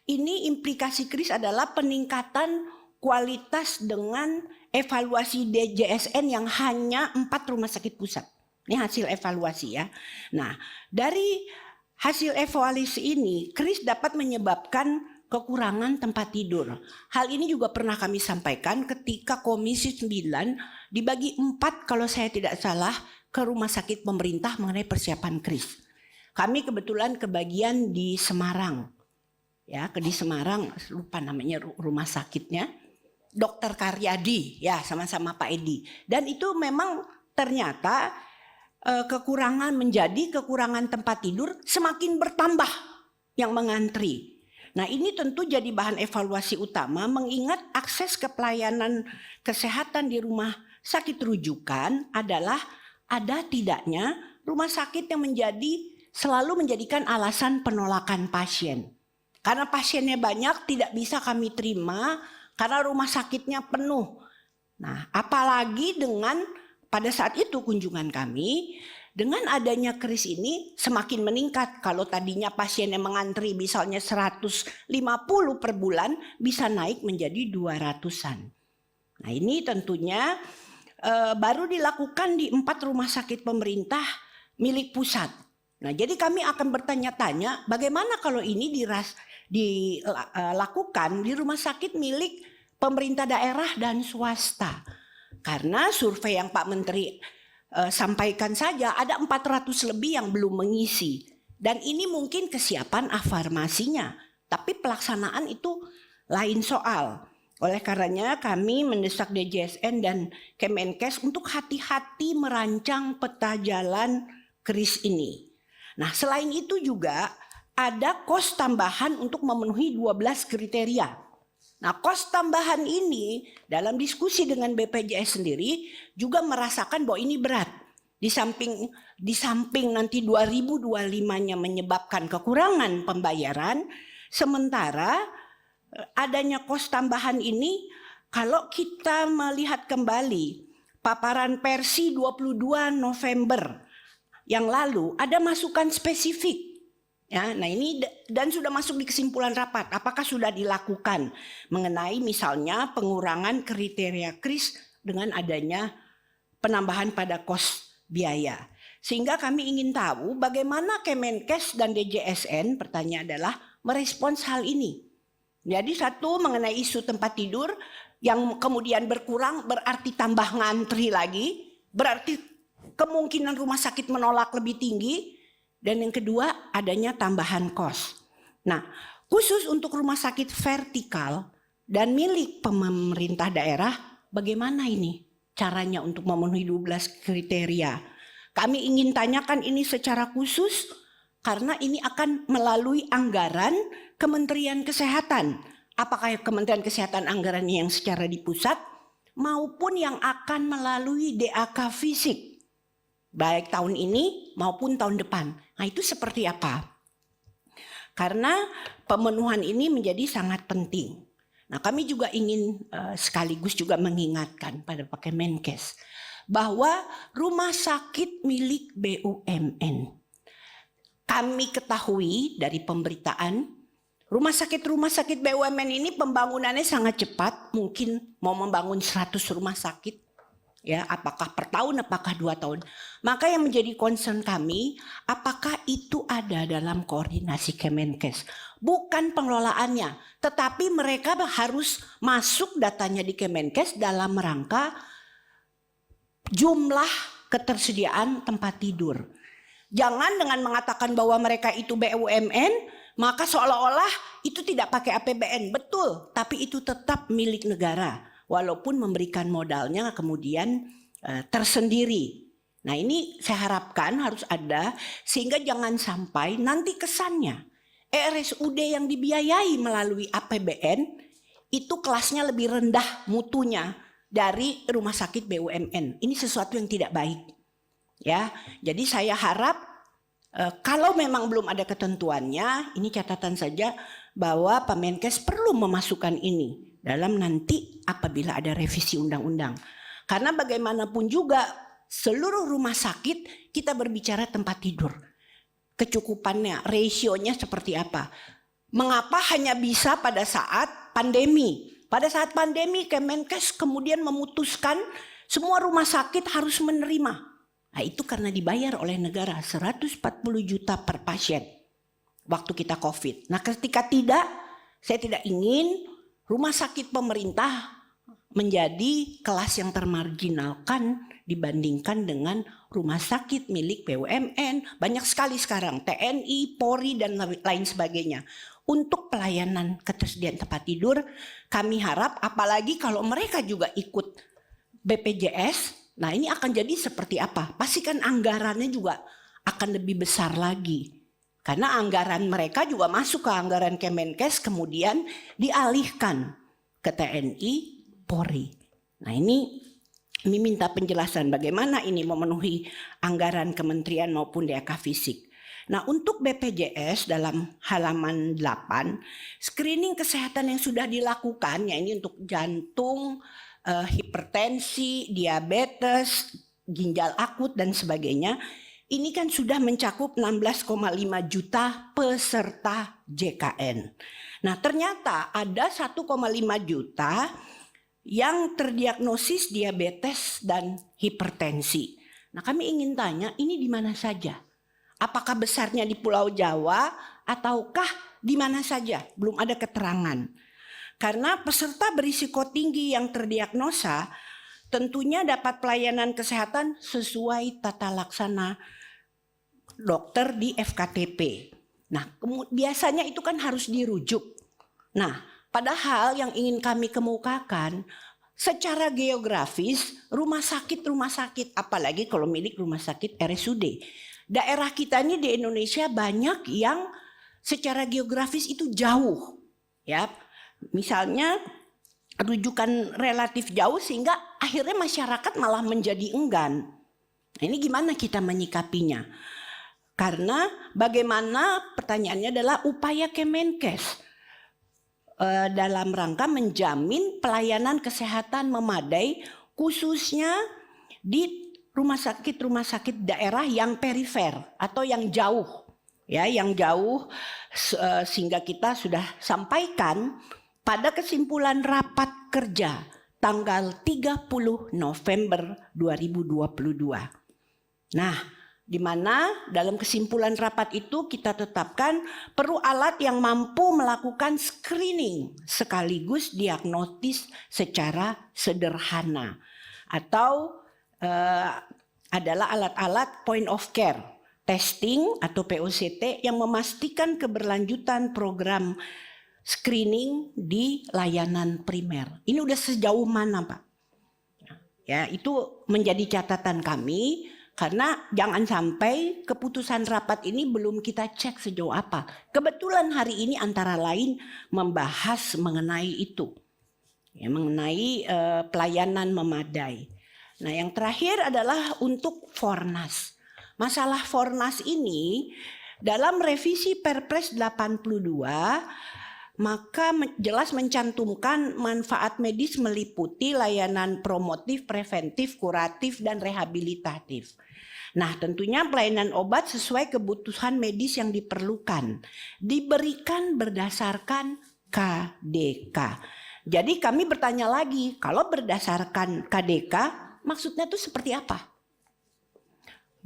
ini implikasi kris adalah peningkatan kualitas dengan evaluasi DJSN yang hanya 4 rumah sakit pusat. Ini hasil evaluasi ya. Nah, dari hasil evaluasi ini, kris dapat menyebabkan kekurangan tempat tidur. Hal ini juga pernah kami sampaikan ketika Komisi 9 dibagi 4 kalau saya tidak salah ke rumah sakit pemerintah mengenai persiapan KRIS. Kami kebetulan kebagian di Semarang. Ya, di Semarang, lupa namanya rumah sakitnya. Dr. Karyadi, ya sama-sama Pak Edi. Dan itu memang ternyata kekurangan tempat tidur semakin bertambah yang mengantri. Nah, ini tentu jadi bahan evaluasi utama mengingat akses ke pelayanan kesehatan di rumah sakit rujukan adalah ada tidaknya rumah sakit yang selalu menjadikan alasan penolakan pasien. Karena pasiennya banyak tidak bisa kami terima karena rumah sakitnya penuh. Nah, apalagi dengan pada saat itu kunjungan kami, dengan adanya KRIS ini semakin meningkat. Kalau tadinya pasien yang mengantri misalnya 150 per bulan, bisa naik menjadi 200-an. Nah, ini tentunya baru dilakukan di 4 rumah sakit pemerintah milik pusat. Nah, jadi kami akan bertanya-tanya bagaimana kalau ini dilakukan di rumah sakit milik pemerintah daerah dan swasta. Karena survei yang Pak Menteri sampaikan saja ada 400 lebih yang belum mengisi. Dan ini mungkin kesiapan farmasinya, tapi pelaksanaan itu lain soal. Oleh karenanya kami mendesak DJSN dan Kemenkes untuk hati-hati merancang peta jalan KRIS ini. Nah, selain itu juga ada kos tambahan untuk memenuhi 12 kriteria. Nah, kos tambahan ini dalam diskusi dengan BPJS sendiri juga merasakan bahwa ini berat. Di samping nanti 2025-nya menyebabkan kekurangan pembayaran, sementara adanya kos tambahan ini kalau kita melihat kembali paparan Persi 22 November yang lalu ada masukan spesifik. Ya, nah ini dan sudah masuk di kesimpulan rapat. Apakah sudah dilakukan mengenai misalnya pengurangan kriteria KRIS dengan adanya penambahan pada kos biaya. Sehingga kami ingin tahu bagaimana Kemenkes dan DJSN, pertanyaan adalah merespons hal ini. Jadi satu mengenai isu tempat tidur yang kemudian berkurang berarti tambah ngantri lagi, berarti kemungkinan rumah sakit menolak lebih tinggi. Dan yang kedua adanya tambahan kos. Nah, khusus untuk rumah sakit vertikal dan milik pemerintah daerah, bagaimana ini caranya untuk memenuhi 12 kriteria? Kami ingin tanyakan ini secara khusus karena ini akan melalui anggaran Kementerian Kesehatan. Apakah Kementerian Kesehatan anggarannya yang secara di pusat maupun yang akan melalui DAK fisik. Baik tahun ini maupun tahun depan. Nah, itu seperti apa? Karena pemenuhan ini menjadi sangat penting. Nah, kami juga ingin sekaligus juga mengingatkan pada Pak Kemenkes bahwa rumah sakit milik BUMN. Kami ketahui dari pemberitaan rumah sakit BUMN ini pembangunannya sangat cepat, mungkin mau membangun 100 rumah sakit. Ya, apakah per tahun, apakah 2 tahun. Maka yang menjadi concern kami, apakah itu ada dalam koordinasi Kemenkes. Bukan pengelolaannya, tetapi mereka harus masuk datanya di Kemenkes dalam rangka jumlah ketersediaan tempat tidur. Jangan dengan mengatakan bahwa mereka itu BUMN, maka seolah-olah itu tidak pakai APBN. Betul, tapi itu tetap milik negara. Walaupun memberikan modalnya kemudian tersendiri. Nah, ini saya harapkan harus ada sehingga jangan sampai nanti kesannya RSUD yang dibiayai melalui APBN itu kelasnya lebih rendah mutunya dari rumah sakit BUMN. Ini sesuatu yang tidak baik. Ya, jadi saya harap kalau memang belum ada ketentuannya, ini catatan saja bahwa Pak Menkes perlu memasukkan ini dalam nanti apabila ada revisi undang-undang. Karena bagaimanapun juga seluruh rumah sakit kita berbicara tempat tidur. Kecukupannya, rasionya seperti apa. Mengapa hanya bisa pada saat pandemi? Pada saat pandemi Kemenkes kemudian memutuskan semua rumah sakit harus menerima. Nah, itu karena dibayar oleh negara 140 juta per pasien waktu kita COVID. Nah, ketika tidak, Saya tidak ingin rumah sakit pemerintah menjadi kelas yang termarginalkan dibandingkan dengan rumah sakit milik BUMN. Banyak sekali sekarang, TNI, Polri, dan lain sebagainya. Untuk pelayanan ketersediaan tempat tidur, kami harap apalagi kalau mereka juga ikut BPJS, nah ini akan jadi seperti apa? Pastikan anggarannya juga akan lebih besar lagi. Karena anggaran mereka juga masuk ke anggaran Kemenkes, kemudian dialihkan ke TNI, Polri. Nah ini minta penjelasan bagaimana ini memenuhi anggaran kementerian maupun DAK fisik. Nah untuk BPJS dalam halaman 8, screening kesehatan yang sudah dilakukan, ya ini untuk jantung, hipertensi, diabetes, ginjal akut dan sebagainya, ini kan sudah mencakup 16,5 juta peserta JKN. Nah ternyata ada 1,5 juta yang terdiagnosis diabetes dan hipertensi. Nah kami ingin tanya, ini di mana saja? Apakah besarnya di Pulau Jawa ataukah di mana saja? Belum ada keterangan. Karena peserta berisiko tinggi yang terdiagnosa tentunya dapat pelayanan kesehatan sesuai tata laksana dokter di FKTP. Nah, biasanya itu kan harus dirujuk. Nah, padahal yang ingin kami kemukakan secara geografis rumah sakit, apalagi kalau milik rumah sakit RSUD. Daerah kita ini di Indonesia banyak yang secara geografis itu jauh, ya. Misalnya rujukan relatif jauh sehingga akhirnya masyarakat malah menjadi enggan. Nah, ini gimana kita menyikapinya? Karena bagaimana pertanyaannya adalah upaya Kemenkes dalam rangka menjamin pelayanan kesehatan memadai khususnya di rumah sakit daerah yang perifer atau yang jauh, ya, yang jauh, sehingga kita sudah sampaikan pada kesimpulan rapat kerja tanggal 30 November 2022. Nah, di mana dalam kesimpulan rapat itu kita tetapkan perlu alat yang mampu melakukan screening sekaligus diagnosis secara sederhana, atau adalah alat-alat point of care testing atau POCT yang memastikan keberlanjutan program screening di layanan primer. Ini udah sejauh mana, Pak? Ya, itu menjadi catatan kami. Karena jangan sampai keputusan rapat ini belum kita cek sejauh apa. Kebetulan hari ini antara lain membahas mengenai itu. Ya, mengenai pelayanan memadai. Nah yang terakhir adalah untuk Fornas. Masalah Fornas ini dalam revisi Perpres 82 maka jelas mencantumkan manfaat medis meliputi layanan promotif, preventif, kuratif, dan rehabilitatif. Nah tentunya pelayanan obat sesuai kebutuhan medis yang diperlukan, diberikan berdasarkan KDK. Jadi kami bertanya lagi, kalau berdasarkan KDK maksudnya itu seperti apa?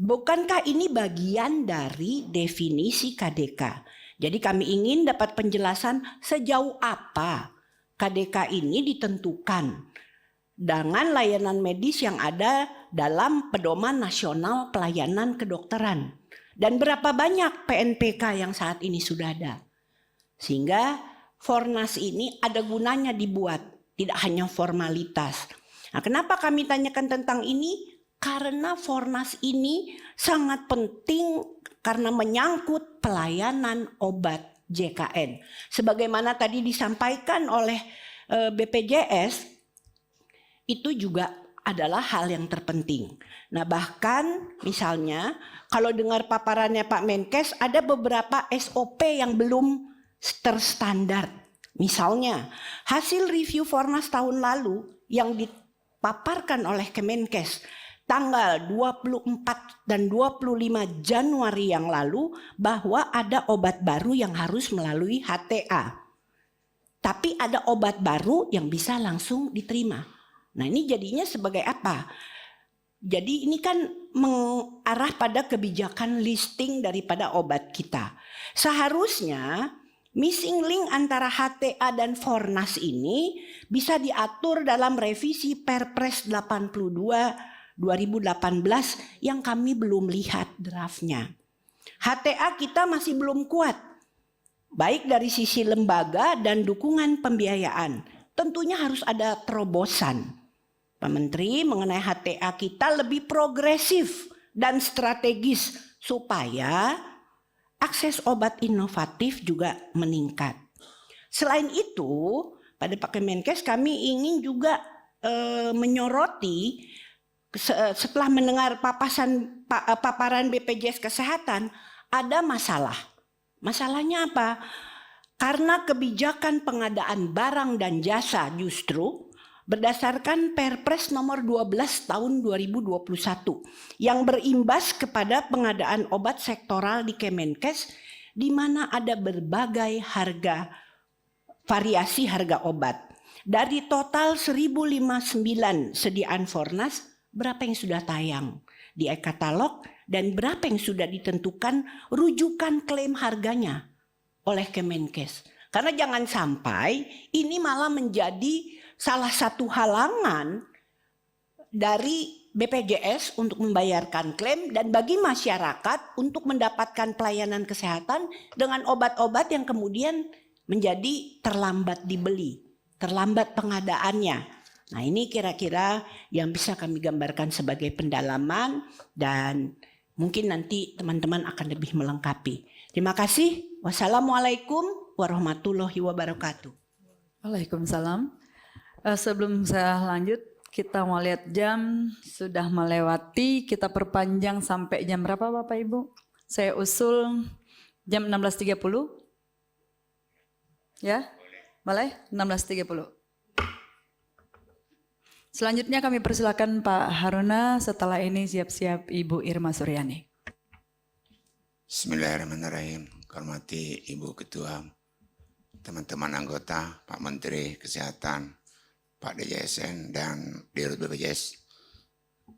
Bukankah ini bagian dari definisi KDK? Jadi kami ingin dapat penjelasan sejauh apa KDK ini ditentukan dengan layanan medis yang ada dalam Pedoman Nasional Pelayanan Kedokteran. Dan berapa banyak PNPK yang saat ini sudah ada. Sehingga Fornas ini ada gunanya dibuat, tidak hanya formalitas. Nah, kenapa kami tanyakan tentang ini? Karena Fornas ini sangat penting karena menyangkut pelayanan obat JKN. Sebagaimana tadi disampaikan oleh BPJS, itu juga adalah hal yang terpenting. Nah bahkan misalnya kalau dengar paparannya Pak Menkes, ada beberapa SOP yang belum terstandar. Misalnya hasil review Fornas tahun lalu yang dipaparkan oleh Kemenkes tanggal 24 dan 25 Januari yang lalu bahwa ada obat baru yang harus melalui HTA. Tapi ada obat baru yang bisa langsung diterima. Nah ini jadinya sebagai apa? Jadi ini kan mengarah pada kebijakan listing daripada obat kita. Seharusnya Missing link antara HTA dan Fornas ini bisa diatur dalam revisi Perpres 82 2018 yang kami belum lihat draftnya. HTA kita masih belum kuat, baik dari sisi lembaga dan dukungan pembiayaan. Tentunya harus ada terobosan. Pak Menteri, mengenai HTA kita lebih progresif dan strategis supaya akses obat inovatif juga meningkat. Selain itu, pada Pak Kemenkes kami ingin juga menyoroti setelah mendengar paparan BPJS Kesehatan ada masalah. Masalahnya apa? Karena kebijakan pengadaan barang dan jasa justru berdasarkan Perpres nomor 12 tahun 2021 yang berimbas kepada pengadaan obat sektoral di Kemenkes di mana ada berbagai variasi harga obat. Dari total 1059 sediaan Fornas, berapa yang sudah tayang di e-katalog dan berapa yang sudah ditentukan rujukan klaim harganya oleh Kemenkes. Karena jangan sampai ini malah menjadi salah satu halangan dari BPJS untuk membayarkan klaim dan bagi masyarakat untuk mendapatkan pelayanan kesehatan dengan obat-obat yang kemudian menjadi terlambat dibeli, terlambat pengadaannya. Nah, ini kira-kira yang bisa kami gambarkan sebagai pendalaman dan mungkin nanti teman-teman akan lebih melengkapi. Terima kasih. Wassalamualaikum warahmatullahi wabarakatuh. Waalaikumsalam. Sebelum saya lanjut, kita mau lihat jam sudah melewati, kita perpanjang sampai jam berapa Bapak Ibu? Saya usul jam 16.30. Ya? Boleh? 16.30. Selanjutnya kami persilakan Pak Haruna, setelah ini siap-siap Ibu Irma Suryani. Bismillahirrahmanirrahim. Hormati Ibu Ketua, teman-teman anggota, Pak Menteri Kesehatan, Pak DJSN dan Dirut BPJS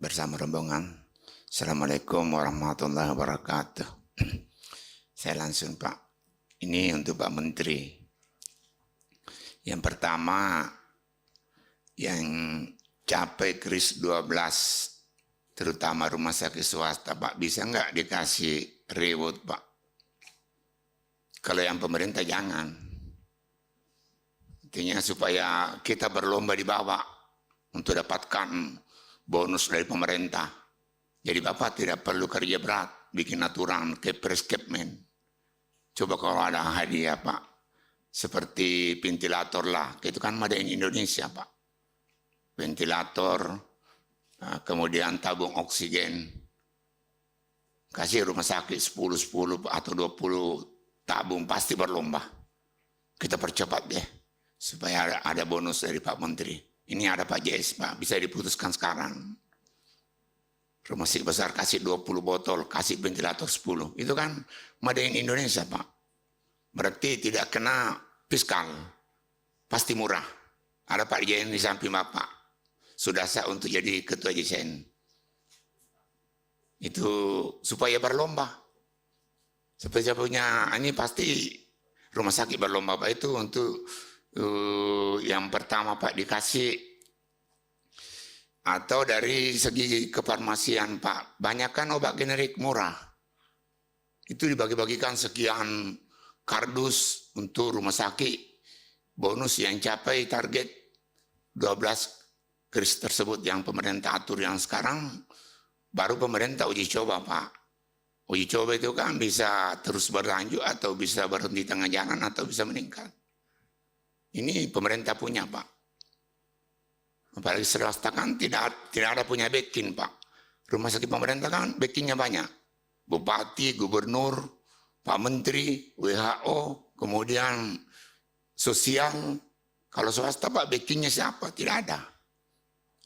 bersama rombongan. Assalamualaikum warahmatullahi wabarakatuh. Saya langsung Pak, ini untuk Pak Menteri. Yang pertama, yang capai kris 12, terutama rumah sakit swasta Pak, bisa nggak dikasih reward Pak? Kalau yang pemerintah jangan. Artinya supaya kita berlomba di bawah untuk dapatkan bonus dari pemerintah. Jadi Bapak tidak perlu kerja berat, bikin aturan kepres kepmen. Coba kalau ada hadiah Pak, seperti ventilator lah, itu kan made in Indonesia Pak. Ventilator, kemudian tabung oksigen. Kasih rumah sakit 10 atau 20 tabung, pasti berlomba. Kita percepat deh. Supaya ada bonus dari Pak Menteri. Ini ada Pak JS Pak, bisa diputuskan sekarang. Rumah sakit besar kasih 20 botol, kasih ventilator 10. Itu kan made in Indonesia Pak. Berarti tidak kena fiskal. Pasti murah. Ada Pak JN di samping Bapak. Sudah sah untuk jadi ketua JSN. Itu supaya berlomba. Supaya punya, ini pasti rumah sakit berlomba Pak itu untuk yang pertama Pak dikasih, atau dari segi kefarmasian Pak, banyak kan obat generik murah, itu dibagi-bagikan sekian kardus untuk rumah sakit, bonus yang capai target 12 kris tersebut yang pemerintah atur yang sekarang, baru pemerintah uji coba Pak. Uji coba itu kan bisa terus berlanjut atau bisa berhenti tengah jalan atau bisa meningkat. Ini pemerintah punya Pak. Apalagi swasta kan tidak ada punya backing Pak. Rumah sakit pemerintah kan backingnya banyak. Bupati, gubernur, Pak Menteri, WHO, kemudian sosial. Kalau swasta Pak backingnya siapa? Tidak ada.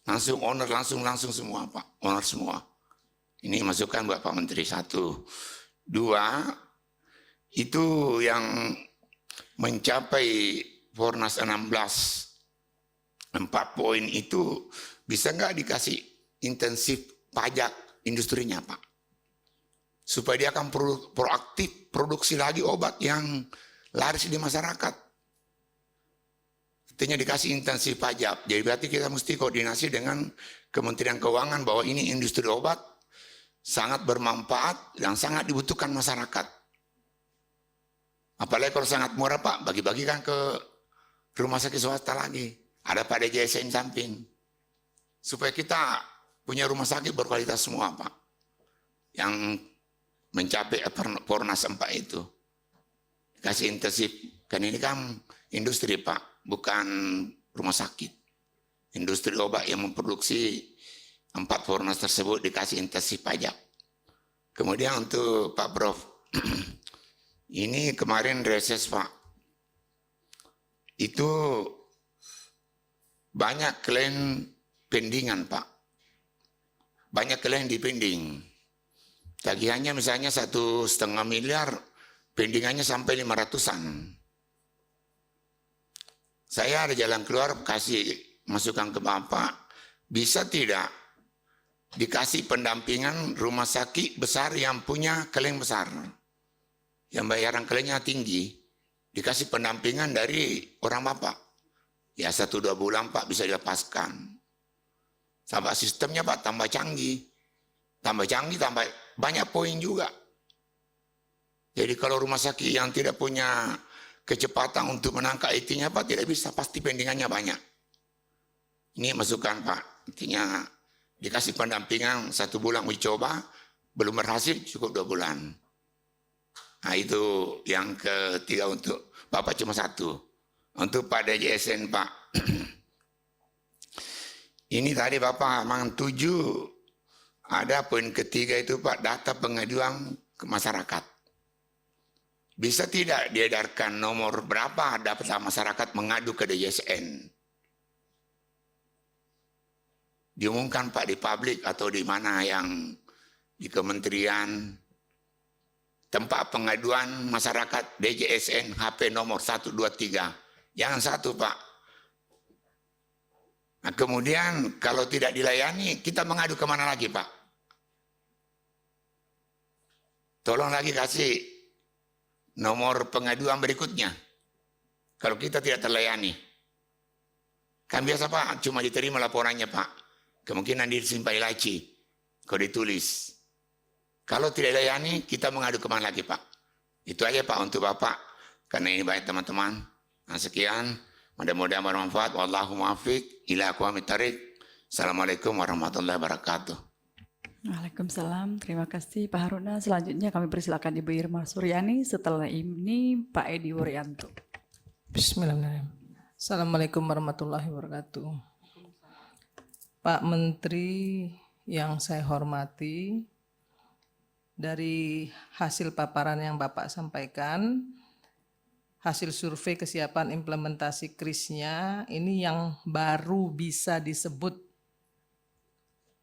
Langsung owner, langsung semua Pak. Owner semua. Ini masukan buat Pak Menteri 1. 2, itu yang mencapai Fornas 16, 4 poin itu bisa nggak dikasih intensif pajak industrinya Pak? Supaya dia akan proaktif produksi lagi obat yang laris di masyarakat. Artinya dikasih intensif pajak. Jadi berarti kita mesti koordinasi dengan Kementerian Keuangan bahwa ini industri obat sangat bermanfaat dan sangat dibutuhkan masyarakat. Apalagi kalau sangat murah Pak, bagi-bagikan ke rumah sakit swasta lagi. Ada Pak DJSN samping. Supaya kita punya rumah sakit berkualitas semua Pak. Yang mencapai Pornas 4 itu. Kasih intensif. Kan ini kan industri Pak, bukan rumah sakit. Industri obat yang memproduksi 4 Pornas tersebut dikasih intensif pajak. Kemudian untuk Pak Prof, ini kemarin reses Pak, itu banyak klaim pendingan Pak, banyak klaim dipending. Tagihannya misalnya 1,5 miliar, pendingannya sampai 500-an. Saya ada jalan keluar, kasih masukan ke Bapak, bisa tidak dikasih pendampingan rumah sakit besar yang punya klaim besar, yang bayaran klaimnya tinggi, dikasih pendampingan dari orang Bapak. Ya 1-2 bulan Pak bisa dilepaskan. Sampai sistemnya Pak tambah canggih, tambah banyak poin juga. Jadi kalau rumah sakit yang tidak punya kecepatan untuk menangkap IT-nya Pak tidak bisa, pasti pendingannya banyak. Ini masukan Pak, intinya dikasih pendampingan 1 bulan uji coba, belum berhasil cukup 2 bulan. Nah itu yang ketiga untuk Bapak cuma 1. Untuk Pak DJSN Pak, ini tadi Bapak memang 7, ada poin ketiga itu Pak, data pengaduan ke masyarakat. Bisa tidak diedarkan nomor berapa data masyarakat mengadu ke DJSN? Diumumkan Pak di publik atau di mana yang di kementerian, tempat pengaduan masyarakat DJSN HP nomor 123. Jangan 1 Pak. Nah, kemudian kalau tidak dilayani, kita mengadu kemana lagi Pak? Tolong lagi kasih nomor pengaduan berikutnya. Kalau kita tidak terlayani. Kan biasa Pak, cuma diterima laporannya Pak. Kemungkinan disimpan laci, kalau ditulis. Kalau tidak dilayani, kita mengadu kemana lagi Pak? Itu aja Pak untuk Bapak. Karena ini baik teman-teman. Nah, sekian. Mudah-mudahan bermanfaat. Wallahu muwaffiq ila aqwamit thariq. Assalamualaikum warahmatullahi wabarakatuh. Waalaikumsalam, terima kasih Pak Haruna. Selanjutnya kami persilakan Ibu Irma Suryani, setelah ini Pak Edi Wuryanto. Bismillahirrahmanirrahim. Assalamualaikum warahmatullahi wabarakatuh. Pak Menteri yang saya hormati, dari hasil paparan yang Bapak sampaikan, hasil survei kesiapan implementasi KRIS-nya ini yang baru bisa disebut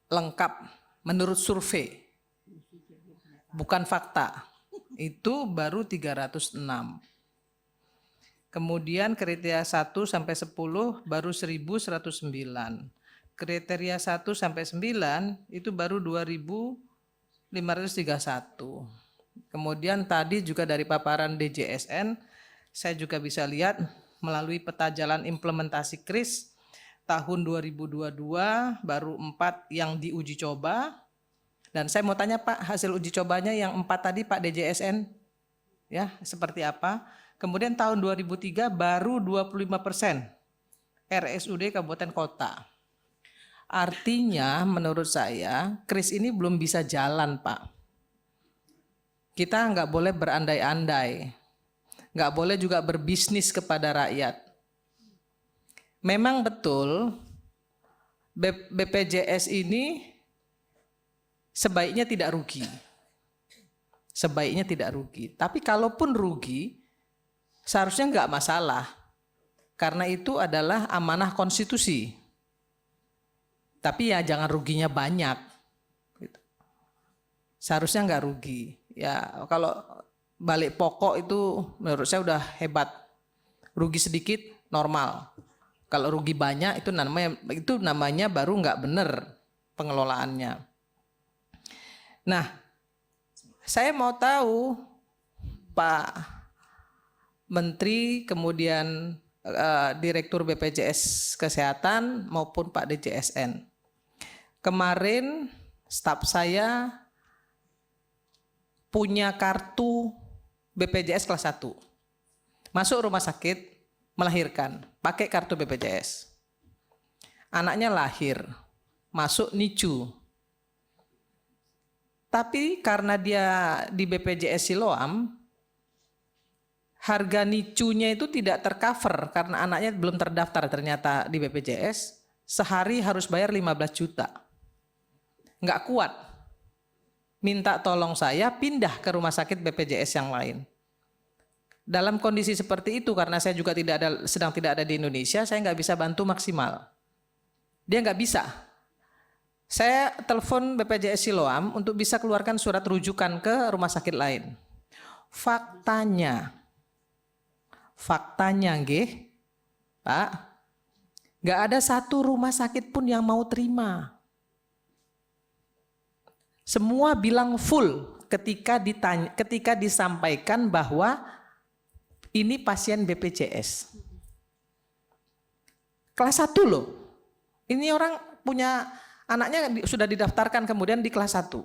lengkap menurut survei, bukan fakta, itu baru 306. Kemudian kriteria 1 sampai 10 baru 1109. Kriteria 1 sampai 9 itu baru 2531. Kemudian tadi juga dari paparan DJSN, saya juga bisa lihat melalui peta jalan implementasi KRIS tahun 2022 baru 4 yang diuji coba. Dan saya mau tanya Pak, hasil uji cobanya yang 4 tadi Pak DJSN, ya seperti apa? Kemudian tahun 2003 baru 25% RSUD kabupaten kota. Artinya menurut saya KRIS ini belum bisa jalan Pak. Kita nggak boleh berandai-andai, nggak boleh juga berbisnis kepada rakyat. Memang betul BPJS ini sebaiknya tidak rugi. Sebaiknya tidak rugi. Tapi kalaupun rugi, seharusnya nggak masalah. Karena itu adalah amanah konstitusi. Tapi ya jangan ruginya banyak. Seharusnya nggak rugi. Ya kalau balik pokok itu menurut saya udah hebat. Rugi sedikit normal. Kalau rugi banyak itu namanya baru nggak benar pengelolaannya. Nah, saya mau tahu Pak Menteri, kemudian Direktur BPJS Kesehatan maupun Pak DJSN. Kemarin staf saya punya kartu BPJS kelas 1. Masuk rumah sakit, melahirkan, pakai kartu BPJS. Anaknya lahir, masuk NICU. Tapi karena dia di BPJS Siloam, harga NICU-nya itu tidak tercover karena anaknya belum terdaftar ternyata di BPJS. Sehari harus bayar 15 juta. Nggak kuat. Minta tolong saya pindah ke rumah sakit BPJS yang lain. Dalam kondisi seperti itu, karena saya juga sedang tidak ada di Indonesia, saya nggak bisa bantu maksimal. Dia nggak bisa. Saya telepon BPJS Siloam untuk bisa keluarkan surat rujukan ke rumah sakit lain. Faktanya nggih, Pak, nggak ada satu rumah sakit pun yang mau terima. Semua bilang full ketika disampaikan bahwa ini pasien BPJS. Kelas 1 loh. Ini orang punya anaknya sudah didaftarkan kemudian di kelas 1.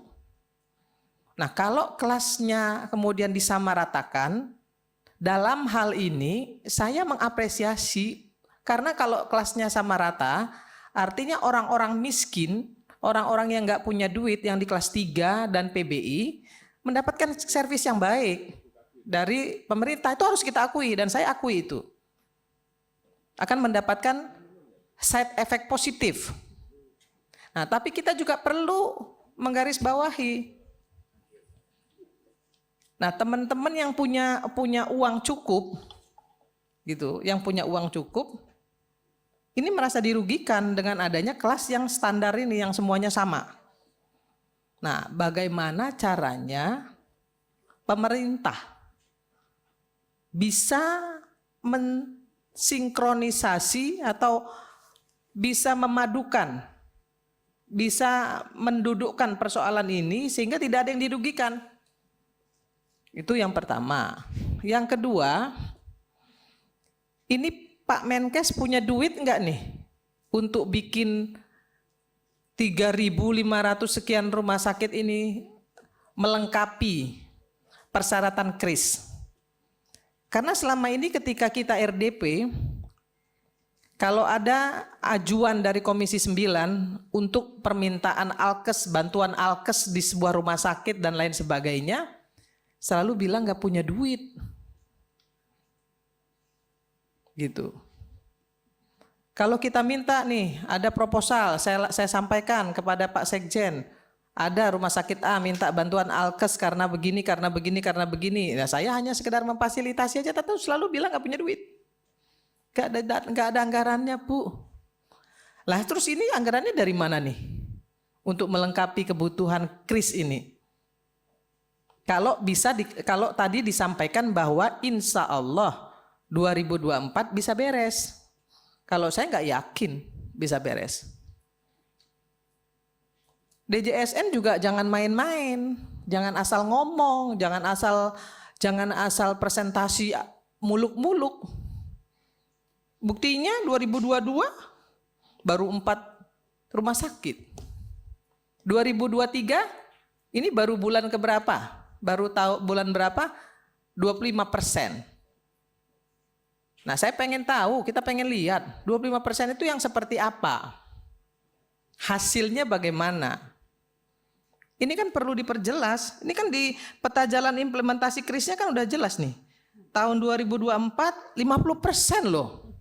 Nah, kalau kelasnya kemudian disamaratakan, dalam hal ini saya mengapresiasi karena kalau kelasnya sama rata, artinya orang-orang miskin, orang-orang yang nggak punya duit yang di kelas 3 dan PBI mendapatkan servis yang baik dari pemerintah. Itu harus kita akui dan saya akui itu. Akan mendapatkan side effect positif. Nah, tapi kita juga perlu menggarisbawahi. Nah, teman-teman yang punya uang cukup, gitu, yang punya uang cukup, ini merasa dirugikan dengan adanya kelas yang standar ini, yang semuanya sama. Nah, bagaimana caranya pemerintah bisa mensinkronisasi atau bisa memadukan, bisa mendudukkan persoalan ini sehingga tidak ada yang dirugikan. Itu yang pertama. Yang kedua, ini Pak Menkes punya duit enggak nih untuk bikin 3.500 sekian rumah sakit ini melengkapi persyaratan KRIS. Karena selama ini ketika kita RDP, kalau ada ajuan dari Komisi 9 untuk permintaan alkes, bantuan alkes di sebuah rumah sakit dan lain sebagainya, selalu bilang nggak punya duit. Gitu. Kalau kita minta nih, ada proposal, saya sampaikan kepada Pak Sekjen, ada rumah sakit A minta bantuan alkes karena begini, karena begini, karena begini. Nah, saya hanya sekedar memfasilitasi aja, tapi selalu bilang nggak punya duit. Nggak ada anggarannya, Bu. Lah terus ini anggarannya dari mana nih? Untuk melengkapi kebutuhan KRIS ini. Kalau tadi disampaikan bahwa insya Allah 2024 bisa beres. Kalau saya nggak yakin bisa beres. DJSN juga jangan main-main, jangan asal ngomong, jangan asal presentasi muluk-muluk. Buktinya 2022 baru 4 rumah sakit. 2023 ini baru bulan keberapa? Baru tahu bulan berapa? 25%. Nah, saya pengen tahu, kita pengen lihat 25% itu yang seperti apa? Hasilnya bagaimana? Ini kan perlu diperjelas. Ini kan di peta jalan implementasi KRIS-nya kan udah jelas nih. Tahun 2024 50% loh.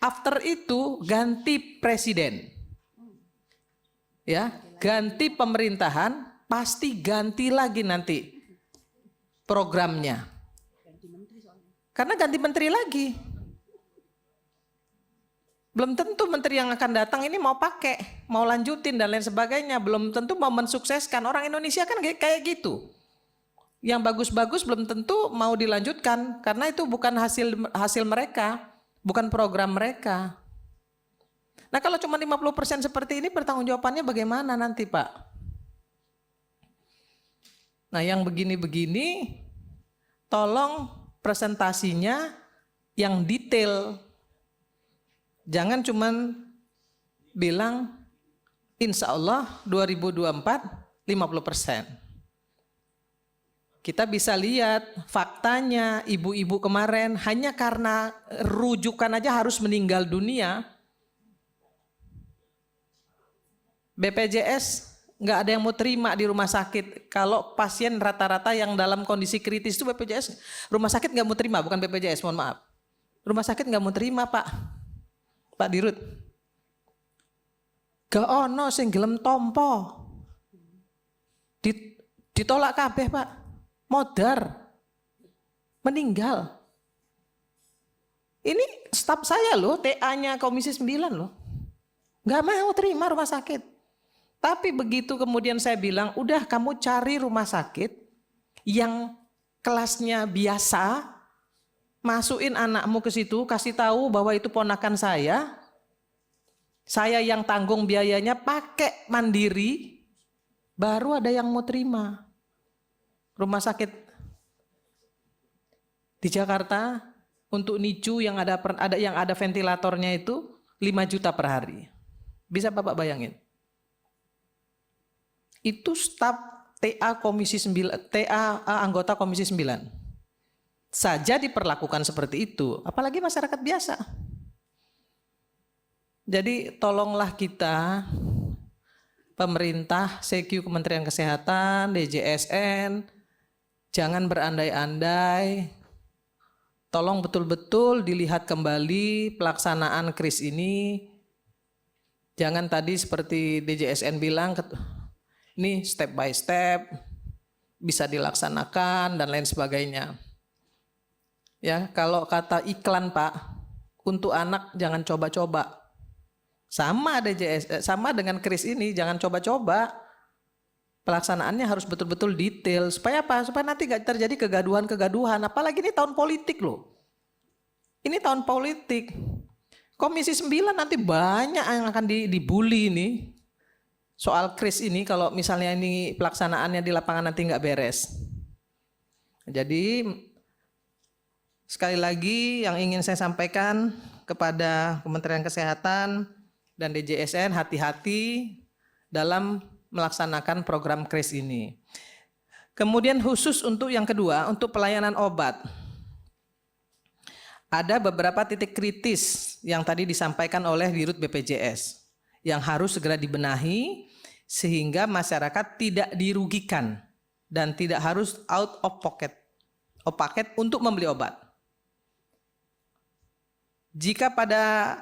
After itu ganti presiden. Ya, ganti pemerintahan, pasti ganti lagi nanti programnya. Karena ganti menteri lagi. Belum tentu menteri yang akan datang ini mau pakai, mau lanjutin dan lain sebagainya. Belum tentu mau mensukseskan. Orang Indonesia kan kayak gitu. Yang bagus-bagus belum tentu mau dilanjutkan karena itu bukan hasil mereka, bukan program mereka. Nah, kalau cuma 50% seperti ini pertanggungjawabannya bagaimana nanti, Pak? Nah, yang begini-begini tolong presentasinya yang detail. Jangan cuman bilang insya Allah 2024 50%. Kita bisa lihat faktanya, ibu-ibu kemarin hanya karena rujukan aja harus meninggal dunia. BPJS nggak ada yang mau terima di rumah sakit. Kalau pasien rata-rata yang dalam kondisi kritis itu BPJS, rumah sakit nggak mau terima, bukan BPJS, mohon maaf. Rumah sakit nggak mau terima, Pak Dirut. Gak ono sing gelem tompo. Ditolak kabeh, Pak. Modar. Meninggal. Ini staf saya loh, TA-nya Komisi 9 loh. Gak mau terima rumah sakit. Tapi begitu kemudian saya bilang, udah kamu cari rumah sakit yang kelasnya biasa, masukin anakmu ke situ, kasih tahu bahwa itu ponakan saya yang tanggung biayanya, pakai mandiri, baru ada yang mau terima. Rumah sakit di Jakarta untuk NICU yang ada ventilatornya itu 5 juta per hari. Bisa Bapak bayangin? Itu staf TA Komisi 9, anggota Komisi 9 saja diperlakukan seperti itu, apalagi masyarakat biasa. Jadi tolonglah kita, pemerintah, CQ Kementerian Kesehatan, DJSN, jangan berandai-andai. Tolong betul-betul dilihat kembali pelaksanaan KRIS ini. Jangan tadi seperti DJSN bilang, ini step by step, bisa dilaksanakan dan lain sebagainya. Ya, kalau kata iklan Pak, untuk anak jangan coba-coba. Sama sama dengan KRIS ini, jangan coba-coba. Pelaksanaannya harus betul-betul detail. Supaya apa? Supaya nanti gak terjadi kegaduhan-kegaduhan. Apalagi ini tahun politik loh. Ini tahun politik. Komisi 9 nanti banyak yang akan dibully ini. Soal KRIS ini, kalau misalnya ini pelaksanaannya di lapangan nanti nggak beres. Jadi sekali lagi yang ingin saya sampaikan kepada Kementerian Kesehatan dan DJSN, hati-hati dalam melaksanakan program KRIS ini. Kemudian khusus untuk yang kedua, untuk pelayanan obat. Ada beberapa titik kritis yang tadi disampaikan oleh Dirut BPJS yang harus segera dibenahi sehingga masyarakat tidak dirugikan dan tidak harus out of pocket untuk membeli obat. Jika pada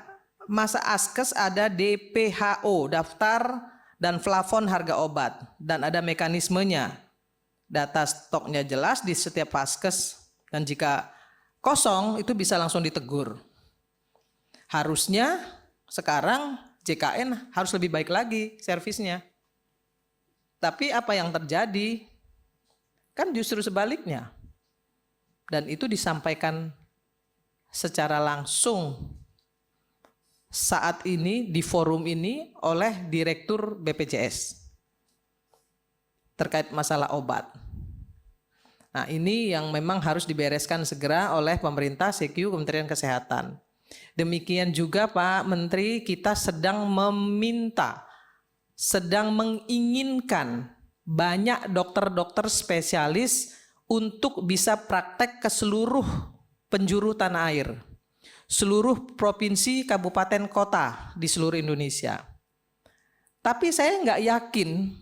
masa askes ada DPHO, daftar dan plafon harga obat, dan ada mekanismenya. Data stoknya jelas di setiap vaskes, dan jika kosong itu bisa langsung ditegur. Harusnya sekarang JKN harus lebih baik lagi servisnya. Tapi apa yang terjadi? Kan justru sebaliknya. Dan itu disampaikan secara langsung saat ini di forum ini oleh Direktur BPJS terkait masalah obat. Nah, ini yang memang harus dibereskan segera oleh pemerintah CQ Kementerian Kesehatan. Demikian juga Pak Menteri, kita sedang menginginkan banyak dokter-dokter spesialis untuk bisa praktek ke seluruh penjuru tanah air, seluruh provinsi, kabupaten, kota di seluruh Indonesia. Tapi saya nggak yakin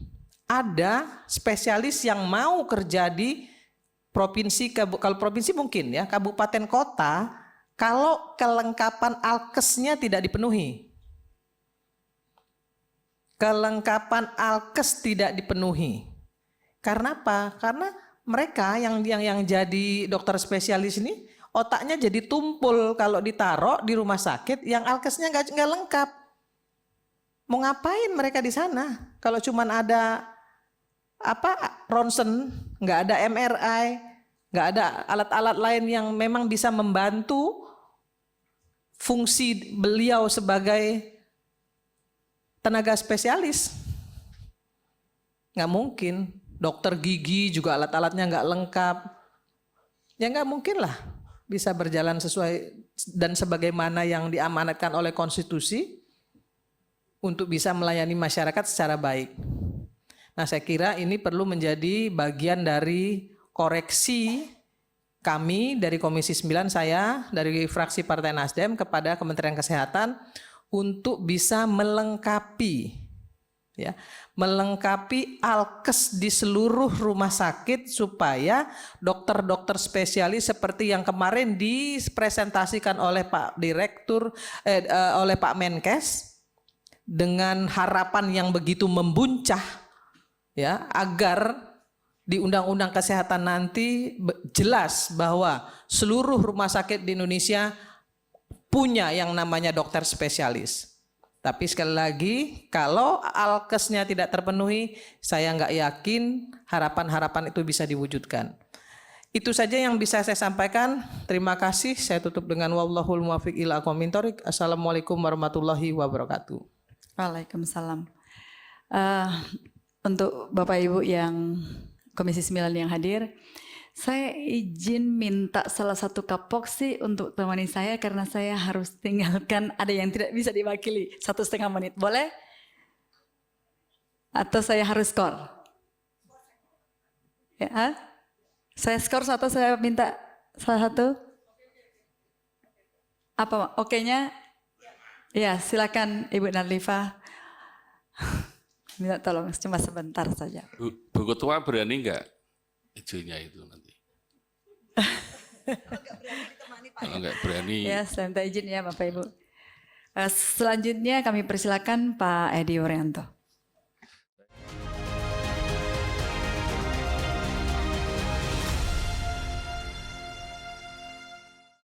ada spesialis yang mau kerja di provinsi, kalau provinsi mungkin ya, kabupaten, kota, kalau kelengkapan alkesnya tidak dipenuhi. Kelengkapan alkes tidak dipenuhi. Karena apa? Karena mereka yang jadi dokter spesialis ini otaknya jadi tumpul kalau ditaruh di rumah sakit yang alkesnya nggak lengkap. Mau ngapain mereka di sana? Kalau cuman ada ronsen, nggak ada MRI, nggak ada alat-alat lain yang memang bisa membantu fungsi beliau sebagai tenaga spesialis. Nggak mungkin. Dokter gigi juga alat-alatnya nggak lengkap. Ya nggak mungkin lah bisa berjalan sesuai dan sebagaimana yang diamanatkan oleh konstitusi untuk bisa melayani masyarakat secara baik. Nah, saya kira ini perlu menjadi bagian dari koreksi kami dari Komisi 9, saya dari fraksi Partai Nasdem kepada Kementerian Kesehatan untuk bisa melengkapi alkes di seluruh rumah sakit supaya dokter-dokter spesialis seperti yang kemarin dipresentasikan oleh Pak Direktur oleh Pak Menkes dengan harapan yang begitu membuncah ya, agar di Undang-Undang Kesehatan nanti jelas bahwa seluruh rumah sakit di Indonesia punya yang namanya dokter spesialis. Tapi sekali lagi, kalau alkesnya tidak terpenuhi, saya nggak yakin harapan-harapan itu bisa diwujudkan. Itu saja yang bisa saya sampaikan. Terima kasih. Saya tutup dengan wallahul muwaffiq ila aqwamit thoriq. Assalamualaikum warahmatullahi wabarakatuh. Waalaikumsalam. Untuk Bapak Ibu yang Komisi 9 yang hadir, saya izin minta salah satu kapoksi untuk temani saya karena saya harus tinggalkan, ada yang tidak bisa diwakili 1,5 menit. Boleh? Atau saya harus skor? Ya, saya skor atau saya minta salah satu? Apa? Oke-nya? Ya, silakan Ibu Narlifa. Minta tolong cuma sebentar saja. Bu Ketua berani nggak izinnya itu nanti? Kalau nggak berani. Ya, saya minta izin ya Bapak Ibu. Selanjutnya kami persilakan Pak Edi Wuryanto.